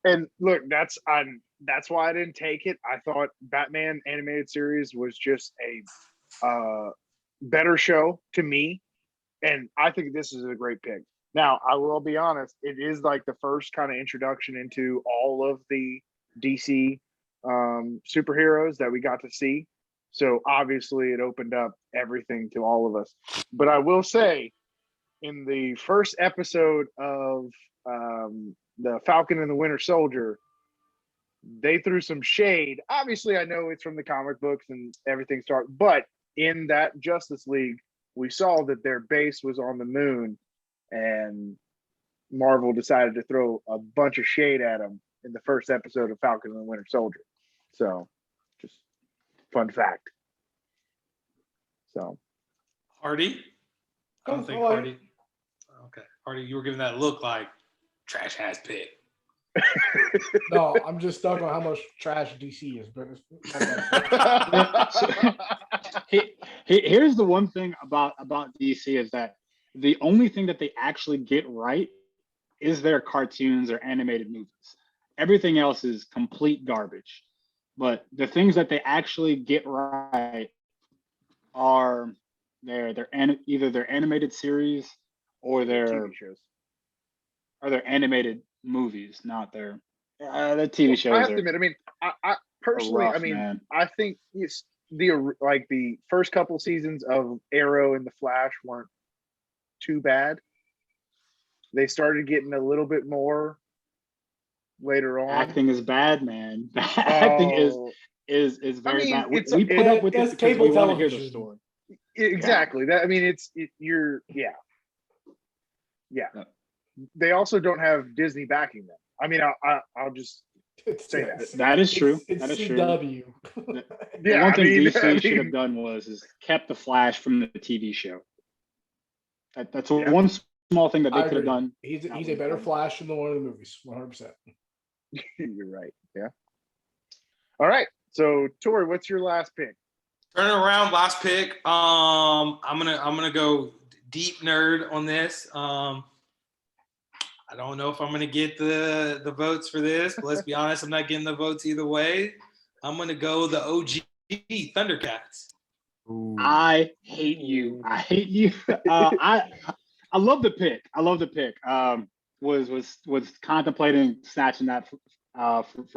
And look, that's why I didn't take it. I thought Batman animated series was just a better show to me, and I think this is a great pick. Now, I will be honest, it is like the first kind of introduction into all of the DC superheroes that we got to see. So obviously it opened up everything to all of us. But I will say, in the first episode of the Falcon and the Winter Soldier, they threw some shade. Obviously, I know it's from the comic books and everything started, but in that Justice League, we saw that their base was on the moon, and Marvel decided to throw a bunch of shade at them in the first episode of Falcon and the Winter Soldier. So, just fun fact. So, Hardy? I don't think Hardy. Okay. Hardy, you were giving that look like trash ass pick. No, I'm just stuck on how much trash DC is. But here's the one thing about DC is that the only thing that they actually get right is their cartoons or animated movies. Everything else is complete garbage. But the things that they actually get right are either their animated series or their TV shows. animated movies, not their the TV I shows have to are admit, I mean, I personally, rough, I mean, man. I think it's the first couple seasons of Arrow and the Flash weren't too bad. They started getting a little bit more later on. Acting is bad, man. Acting is Oh, very mean, bad. it's- We put up with it's it because cable we want to hear the television. story. exactly. That I mean, you're yeah. Yeah. They also don't have Disney backing them. I mean, I'll just say that. That is true. It's That is true. CW. The yeah. one I thing mean, DC should have done was kept the Flash from the TV show. That's Yeah. one small thing that I they could have agree. done. He's a better Flash than the one in the movies. 100%. You're right. Yeah. All right. So Tori, what's your last pick? Turn it around, last pick. I'm gonna go deep nerd on this. I don't know if I'm gonna get the votes for this, but let's be honest, I'm not getting the votes either way. I'm gonna go the OG Thundercats. Ooh. I hate you. I hate you. I love the pick. I love the pick. Was contemplating snatching that from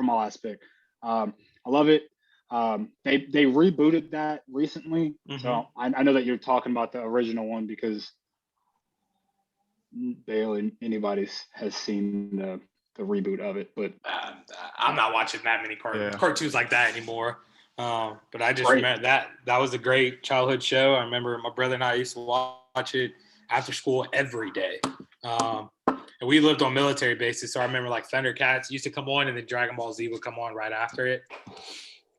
my last pick. I love it. They rebooted that recently, so I know that you're talking about the original one because barely anybody has seen the reboot of it. But I'm not watching that many cartoons like that anymore. But I just Great. remember that was a great childhood show. I remember my brother and I used to watch it after school every day. And we lived on military bases, so I remember like Thundercats used to come on, and then Dragon Ball Z would come on right after it,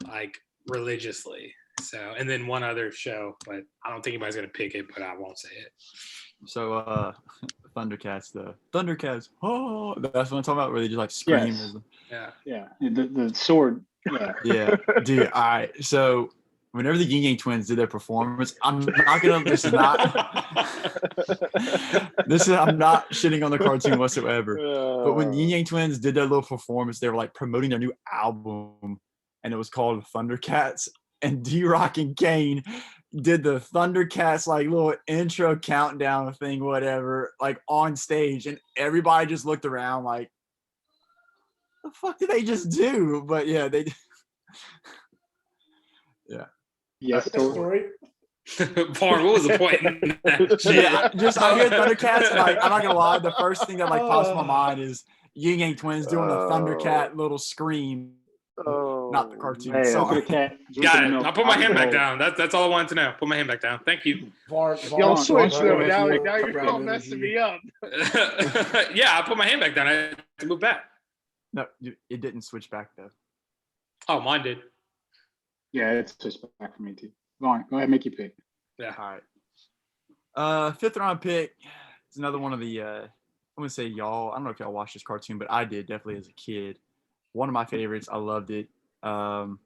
like religiously. So, and then one other show, but I don't think anybody's gonna pick it, but I won't say it. So Thundercats, oh, that's what I'm talking about, where they just like scream. Yes. Yeah. The sword. Yeah. Yeah, dude. All right. So whenever the Yin Yang Twins did their performance, I'm not gonna. This is not. I'm not shitting on the cartoon whatsoever. But when Yin Yang Twins did their little performance, they were like promoting their new album, and it was called Thundercats. And D-Rock and Kane did the Thundercats like little intro countdown thing, whatever, like on stage, and everybody just looked around like, the fuck did they just do? But yeah, they yeah. Yes, Story. Barn, what was the point in that shit? Yeah, I hear Thundercats, and like, I'm not gonna lie, the first thing that like pops in my mind is Yin Yang Twins doing the Thundercat little scream, not the cartoon. Hey, Sorry. cat, Got it. I'll put my hand back down. That's all I wanted to know. Put my hand back down. Thank you. Y'all switch though. Now you're Brand all messing me up. Yeah, I put my hand back down. I had to move back. No, it didn't switch back though. Oh, mine did. Yeah, it's just back for me too. Go ahead, make your pick. Yeah. All right. Fifth round pick. It's another one of the I'm gonna say y'all. I don't know if y'all watched this cartoon, but I did definitely as a kid. One of my favorites. I loved it. Codename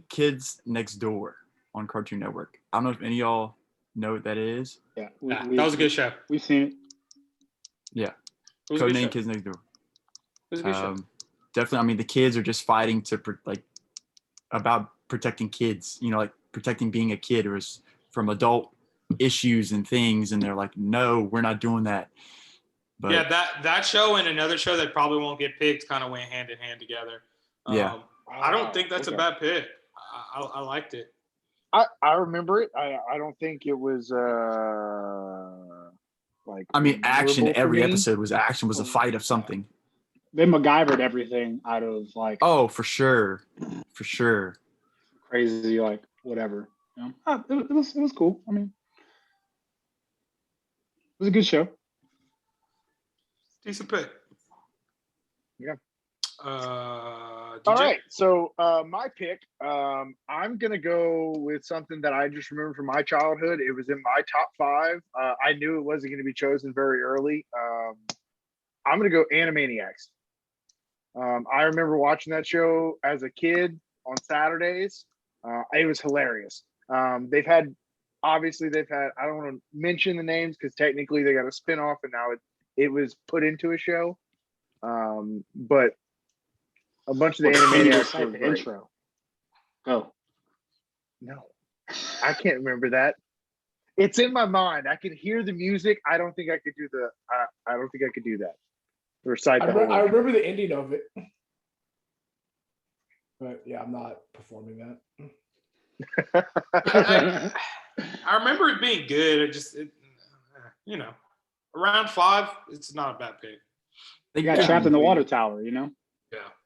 Kids Next Door on Cartoon Network. I don't know if any of y'all know what that is. Yeah, That was a good show. We've seen it. Yeah. It was a good Codename show. Kids Next Door. It was a good show. Definitely. I mean, the kids are just fighting to about protecting kids. You know, like protecting being a kid or from adult issues and things. And they're like, no, we're not doing that. But yeah, that show and another show that probably won't get picked kind of went hand in hand together. Yeah. I don't think that's a bad pick. I liked it. I remember it. I don't think it was like. I mean, action. memorable for Every me. episode was action. Was a fight of something. They MacGyvered everything out of like Oh, for sure, for sure. crazy, like whatever. You know? It was cool. I mean, it was a good show. Decent pick. Yeah. DJ? All right, so my pick, I'm gonna go with something that I just remember from my childhood. It was in my top 5. I knew it wasn't going to be chosen very early. I'm gonna go Animaniacs. I remember watching that show as a kid on Saturdays. It was hilarious. They've had I don't want to mention the names because technically they got a spinoff and now it was put into a show. But a bunch of the Animaniacs were the great. intro. Go. No, I can't remember that. It's in my mind. I can hear the music. I don't think I could do the. I don't think I could do that. Recite the whole. I remember the ending of it, but yeah, I'm not performing that. I remember it being good. You know, around 5, it's not a bad pick. You got trapped in the water tower, you know?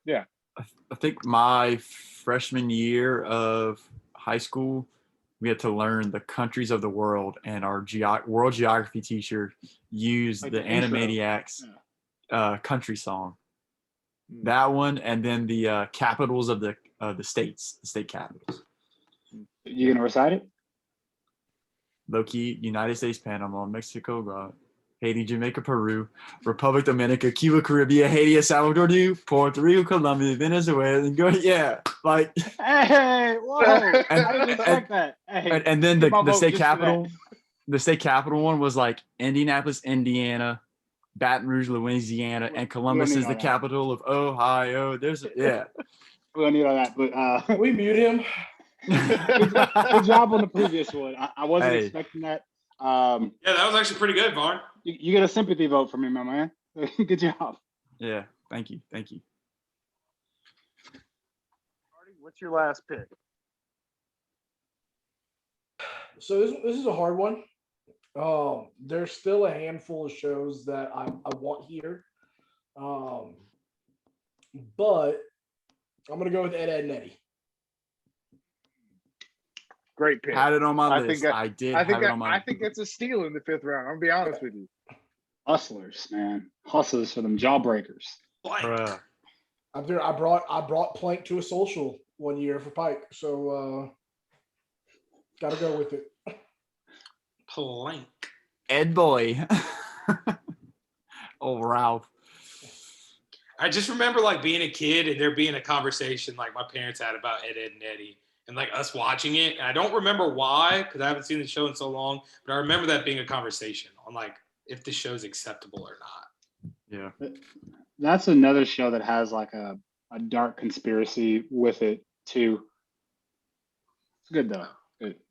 Yeah. I think my freshman year of high school, we had to learn the countries of the world, and our world geography teacher used Like the the intro. Animaniacs country song. That one, and then the capitals of the states, the state capitals. You gonna recite it? Low-key, United States, Panama, Mexico, Haiti, Jamaica, Peru, Republic Dominica, Cuba, Caribbean, Haiti, El Salvador, Puerto Rico, Colombia, Venezuela, and go, yeah, like. Hey, whoa! I didn't expect that. Hey, And then give my the vote state just for that. capital, the state capital one was like Indianapolis, Indiana, Baton Rouge, Louisiana, and Columbus need is all the that. capital of Ohio. Yeah. We don't need all that, but Can we mute him? good job on the previous one. I wasn't Hey. expecting that. Yeah, that was actually pretty good, Vaughn. You get a sympathy vote from me, my man. Good job. Yeah. Thank you. Marty, what's your last pick? So this is a hard one. There's still a handful of shows that I want here, but I'm gonna go with Ed, and Eddie. Great pick. Had it on my I list. think I did I have think it on my I think it's a steal in the 5th round. I'm gonna be honest with you. Hustlers, man. Hustlers for them jawbreakers. Bruh. I brought Plank to a social one year for Pike, so gotta go with it. Plank. Ed Boy. Oh, Ralph. I just remember like being a kid and there being a conversation like my parents had about Ed, and Eddie, and like us watching it. And I don't remember why, because I haven't seen the show in so long, but I remember that being a conversation on like if the show's acceptable or not. Yeah. That's another show that has like a dark conspiracy with it too. It's good though.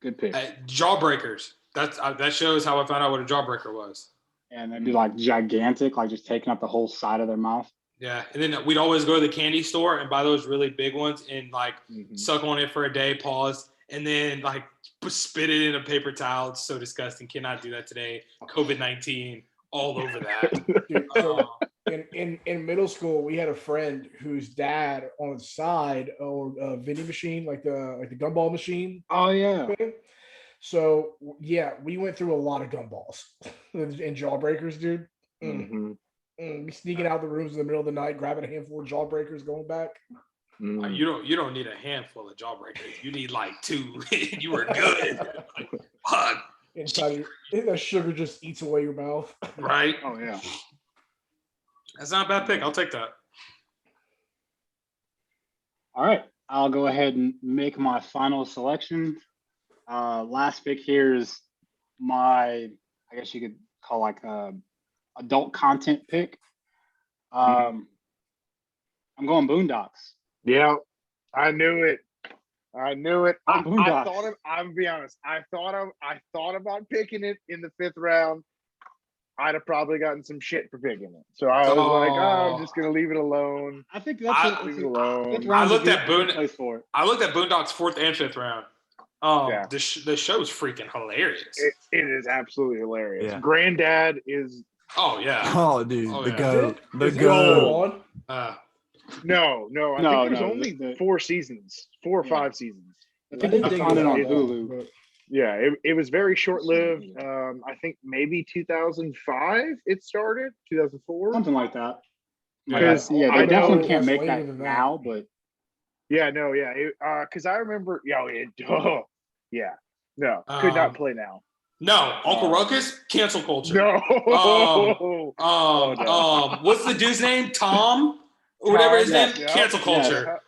Good pick. Jawbreakers. That shows how I found out what a jawbreaker was. And they'd be like gigantic, like just taking up the whole side of their mouth. Yeah, and then we'd always go to the candy store and buy those really big ones and like suck on it for a day, pause, and then like spit it in a paper towel. It's so disgusting. Cannot do that today. COVID-19 all over that. Dude, so in middle school, we had a friend whose dad on the side owned a vending machine, like the gumball machine. Oh yeah. Thing. So yeah, we went through a lot of gumballs and jawbreakers, dude. We sneaking out the rooms in the middle of the night, grabbing a handful of jawbreakers, going back. You don't need a handful of jawbreakers. You need like 2. You were good. Like, fuck. Inside that sugar just eats away your mouth. Right? Oh yeah. That's not a bad pick. I'll take that. All right. I'll go ahead and make my final selection. Last pick here is my, I guess you could call like adult content pick. I'm going Boondocks. Yeah, I knew it. I'm gonna be honest. I thought about picking it in the 5th round. I'd have probably gotten some shit for picking it. So I was like, I'm just gonna leave it alone. I think that's Leave it alone. I looked at place for it. I looked at Boondocks 4th and 5th round. Yeah. The show is freaking hilarious. It is absolutely hilarious. Yeah. Granddad is Oh yeah. Oh, dude. Oh, The yeah. goat. The Is it goat. still on? no. I think there's only 4 seasons, 4 or 5 seasons. I think you can find it on Hulu. Yeah, it was very short lived. I think maybe 2005 it started, 2004. Something like that. Because Yeah, I they definitely know- can't make later that than that. now, but Yeah, no, yeah. Because I remember, yeah. No, could not play now. No, Uncle Ruckus, cancel culture. No. What's the dude's name? Tom? Or whatever his name? yeah. Cancel culture.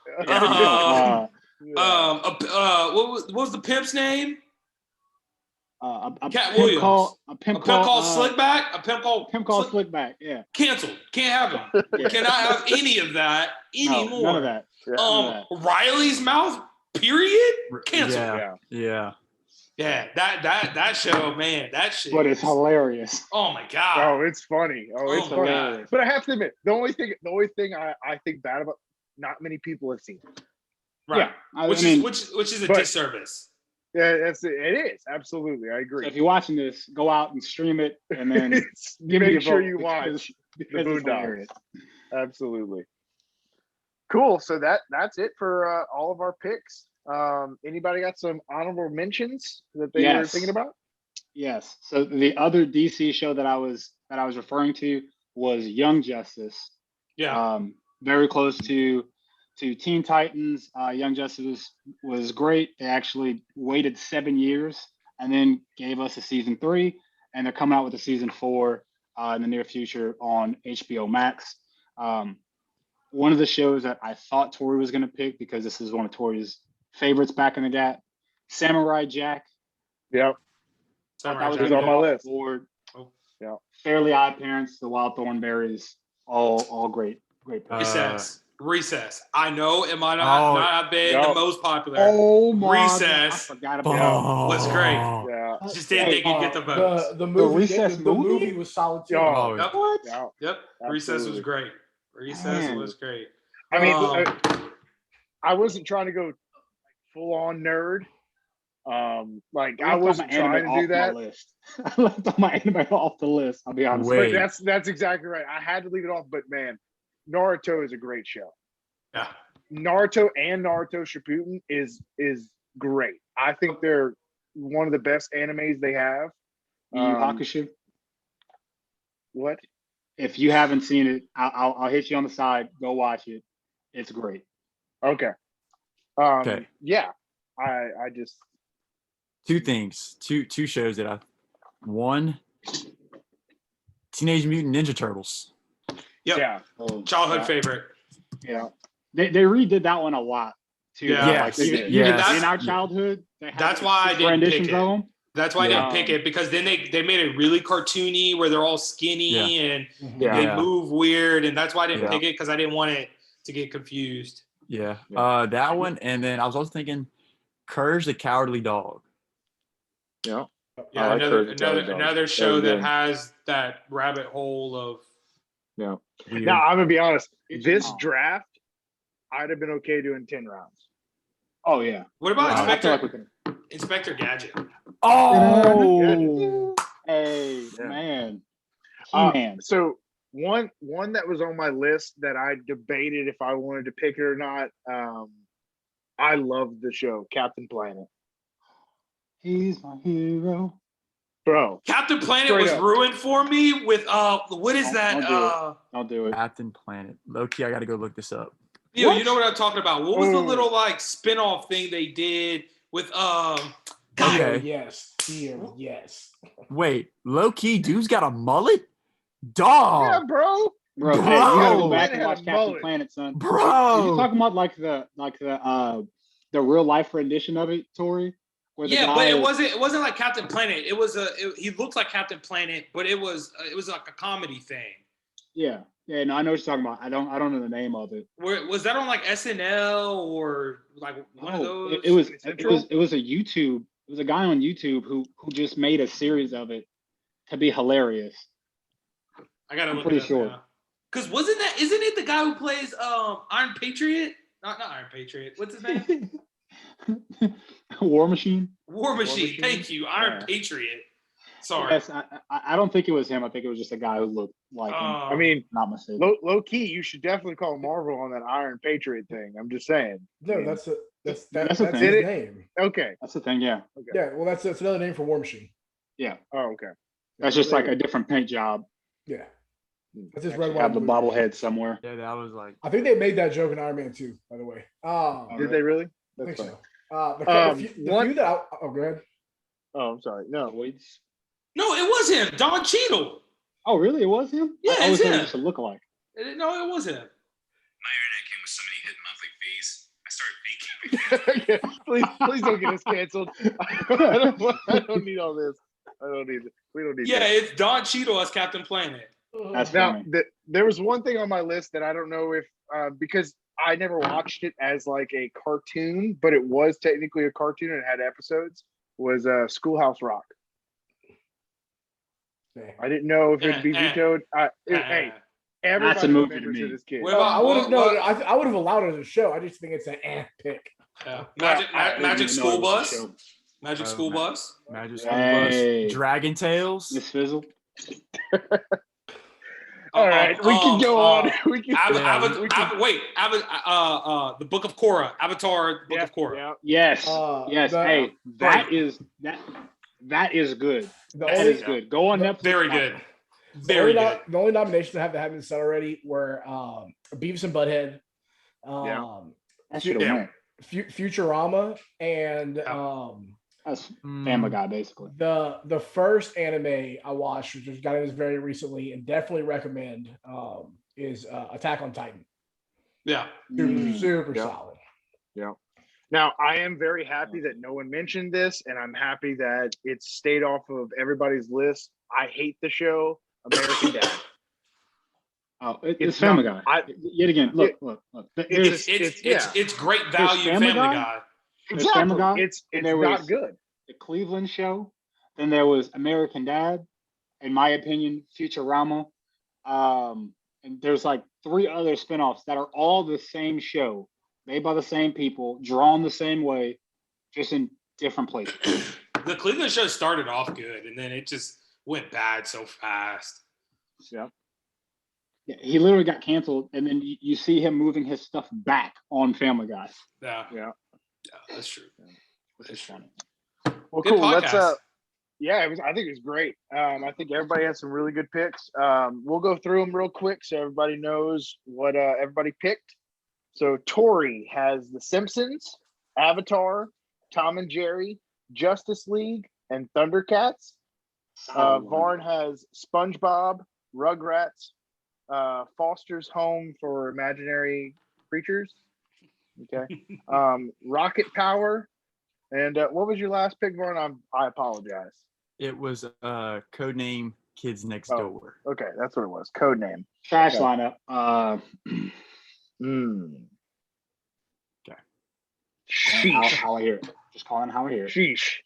What was the pimp's name? a Cat pimp Williams. a pimp A pimp called Slick. Slickback? A pimp called Slickback. Yeah. Canceled. Can't have him. Yeah. Cannot have any of that No, anymore. none of that. Riley's mouth, period? Cancel. Yeah. Yeah, that show, man, that shit. But it's hilarious. Oh my god. Oh, it's funny. Oh, it's my funny. God. But I have to admit, the only thing I think bad about, not many people have seen it. Right. Yeah, which is a but- disservice. Yeah, it is absolutely. I agree. So if you're watching this, go out and stream it, and then give me Make your sure vote you because- watch because the it's Boondocks. hilarious. Absolutely. Cool. So that's it for all of our picks. Anybody got some honorable mentions that they were Yes. thinking about? Yes. So the other DC show that I was referring to was Young Justice. Yeah. Very close to Teen Titans. Young Justice was great. They actually waited 7 years and then gave us a season 3, and they're coming out with a season 4 in the near future on HBO Max. One of the shows that I thought Tori was going to pick, because this is one of Tori's favorites back in the gap, Samurai Jack. Yep. Samurai was Jack. on my list. Board. Oh. Yeah. Fairly Odd Parents, The Wild Thornberries, all great picks. Recess. I know it might Oh, not have been yep. the most popular. Oh my Recess. God, I forgot about Was great. Yeah. Just didn't think you'd get the votes. The movie, Recess the movie? movie was solid too. Oh, Yep. What? yeah. Yep. Recess was Absolutely. great. Recess Man. was great. I mean, Um, I wasn't trying to go full on nerd. Like I left all wasn't my anime trying to off do that. my list. I left all my anime off the list. I'll be honest. Wait. But that's exactly right. I had to leave it off, but man, Naruto is a great show. yeah. Naruto and Naruto Shippuden is great. I think they're one of the best animes they have. Yu Yu Hakusho. What? If you haven't seen it, I'll hit you on the side. Go watch it. It's great. Okay. Okay. Yeah. I just Two things, two shows that one, Teenage Mutant Ninja Turtles. Yep. yeah. Oh, Childhood yeah. favorite. Yeah. They redid that one a lot too. Yeah. Like, Yes. even Yes. in our childhood, they had That's like why I 6 didn't pick renditions it. of them. That's why I Yeah. didn't pick it, because then they made it really cartoony where they're all skinny and Yeah. they move weird, and that's why I didn't Yeah. pick it, because I didn't want it to get confused. Yeah. Yeah. That one, and then I was also thinking Courage the Cowardly Dog. Yeah. Yeah, like Courage the Cowardly Dog. another show Very that good. has that rabbit hole of Yeah. Weird. Now I'm gonna be honest. Get your This mom. draft, I'd have been okay doing 10 rounds. Oh yeah. what about Wow. I feel like we can. Inspector Gadget? Oh, Hey Yeah. man. Uh, He-Man. So one that was on my list that I debated if I wanted to pick it or not. I loved the show Captain Planet, He's my hero. bro. Captain Planet Straight was up. ruined for me with what is Don't- that? don't do it. Don't do it. Captain Planet. Low key, I got to go look this up. Yo, What? you know what I'm talking about? What was the Oh. little like spin-off thing they did with Okay. Yes. Yes. Wait, low key, dude's got a mullet. Dog, Yeah, bro. Bro, hey, you Bro. gotta go back Planet and had watch a Captain mullet. Planet, son. Are you bro. talking about like the real life rendition of it, Tori? Where the yeah, guy, but it wasn't like Captain Planet. It was he looked like Captain Planet, but it was like a comedy thing. Yeah, no, I know what you're talking about. I don't know the name of it. Where was that on like SNL or like one of No, those? it was Central? it was a YouTube. It was a guy on YouTube who just made a series of it to be hilarious. I gotta I'm look pretty it up sure. now. Cause isn't it the guy who plays Iron Patriot? Not Iron Patriot. What's his name? War Machine. War Machine. Machine? Thank you, Iron Yeah. Patriot. Sorry. Yes, I don't think it was him. I think it was just a guy who looked like him. I mean, Not mistaken. low key, you should definitely call Marvel on that Iron Patriot thing. I'm just saying. No, that's That's his the thing. name. Okay. That's the thing. Yeah, Yeah, well, that's another name for War Machine. Oh, okay. that's just like a different paint job. Yeah, that's his Actually red have the one. bobblehead somewhere. Yeah, that was like. I think they made that joke in Iron Man 2, by the way. Did they really? I think That's so. fine. The one- few that go ahead. Oh, I'm sorry. No. No, it was him, Don Cheadle. Oh, really? It was him? Yeah, I always it's thought him. it was just a lookalike. No, it was him. My internet came with so many hidden monthly fees. I started baking. please don't get us canceled. I don't need all this. I don't need it. We don't need Yeah, that. it's Don Cheadle as Captain Planet. That's Now, funny. there was one thing on my list that I don't know if because I never watched it as like a cartoon, but it was technically a cartoon and it had episodes. was Schoolhouse Rock. Yeah. I didn't know if it'd be vetoed. Hey, everybody movie to remembers me. it as kids. What No, about- I would have what- no. I would have allowed it as a show. I just think it's an pick. Yeah. Well, Magic, I didn't Magic even know School it was a Bus. show. Magic Oh, School man. Bus. Magic School Hey. Bus, Dragon Tales. Miss Fizzle. All right, we can go on. We can. The Book of Korra. Avatar. Book of Korra. Yeah. Yes. Yes. the- That is good. The That only, is good. Go on Netflix. Very watch good. it. Very good. the only nominations that haven't been said already were Beavis and Butthead, That should have Yeah. went. Futurama, and That's Mm, Family Guy, basically. the first anime I watched, which was got this very recently, and definitely recommend, is Attack on Titan. Yeah. Super Yeah. solid. Now, I am very happy that no one mentioned this, and I'm happy that it stayed off of everybody's list. I hate the show American Dad. Oh, it's It's Family not- Guy. Yet again, look. It's- It's great value Family Family Guy? Guy. There's Family Guy, It's and there not was- good. the Cleveland Show. Then there was American Dad. In my opinion, Futurama. And there's like 3 other spinoffs that are all the same show, made by the same people, drawn the same way, just in different places. The Cleveland show started off good, and then it just went bad so fast. Yeah. Yeah, he literally got canceled, and then you see him moving his stuff back on Family Guy. Yeah. Yeah. That's true. Which is funny. Well, Good cool. Let's podcast. yeah, I think it was great. I think everybody has some really good picks. We'll go through them real quick so everybody knows what everybody picked. So Tori has The Simpsons, Avatar, Tom and Jerry, Justice League, and Thundercats. Varn has SpongeBob, Rugrats, Foster's Home for Imaginary Creatures. Okay. Rocket Power. And what was your last pick, Varn? I apologize. It was codename Kids Next Oh. Door. Okay, that's what it was. Code name. Trash Okay. lineup. Okay. Sheesh. How I hear it. Just calling how I hear it. Sheesh.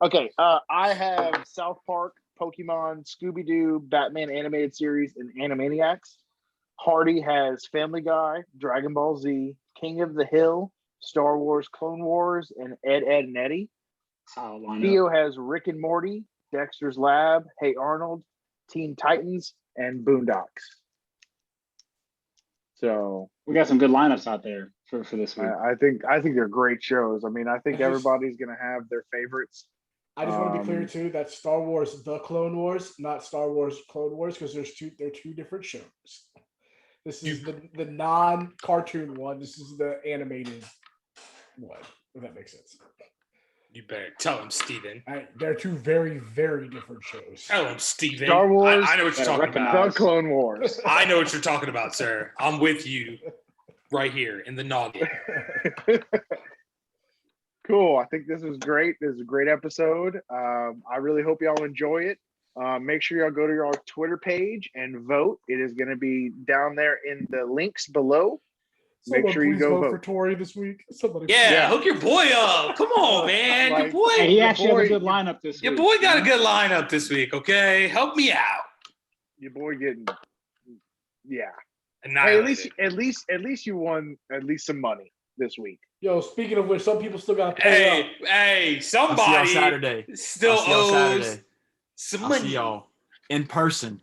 Okay, I have South Park, Pokemon, Scooby Doo, Batman animated series, and Animaniacs. Hardy has Family Guy, Dragon Ball Z, King of the Hill, Star Wars, Clone Wars, and Ed, Edd and Eddy. Solid lineup. Theo has Rick and Morty, Dexter's Lab, Hey Arnold, Teen Titans, and Boondocks. So We got some good lineups out there for this week. I think they're great shows. I mean, I think I just- everybody's gonna have their favorites. I just want to be clear Um, too that Star Wars: The Clone Wars, not Star Wars Clone Wars, because they're two different shows. This is the non-cartoon one. This is the animated one. If that makes sense. You better tell him, Steven. They're two very, very different shows. Tell him, Steven. Star Wars, I know what you're talking recognize- about. The Clone Wars. I know what you're talking about, sir. I'm with you right here in the noggin. Cool. I think this was great. This is a great episode. I really hope y'all enjoy it. Make sure y'all go to our Twitter page and vote. It is going to be down there in the links below. Make sure you please go vote for vote. Tori this week. Somebody, Yeah, Yeah. hook your boy up. Come on, man. Like- your boy, Hey, he your actually has boy- a good lineup this your week. boy got a good lineup this week. Okay, help me out. Your boy getting, yeah. Hey, Annihilated. at least you won at least some money this week. Yo, speaking of which, some people still got to pay up. Hey, I'll see y'all somebody Saturday. still I'll see y'all owes Saturday. some I'll money. see y'all in person.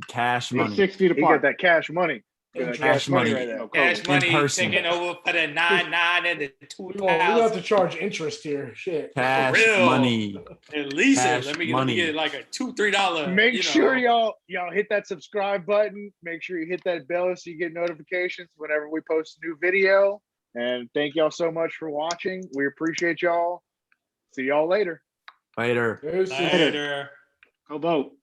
Cash He's money. 6 feet He got apart. that cash money. Got that Interest. cash money money. right there. Cash In money person. taking over for the 9 and the We don't have 2000. to charge interest here. Shit. Cash real. money. At least Cash let me money. get like a $2-3. Make sure y'all hit that subscribe button. Make sure you hit that bell so you get notifications whenever we post a new video. And thank y'all so much for watching. We appreciate y'all. See y'all later. Later. Deuces. Later. Go vote.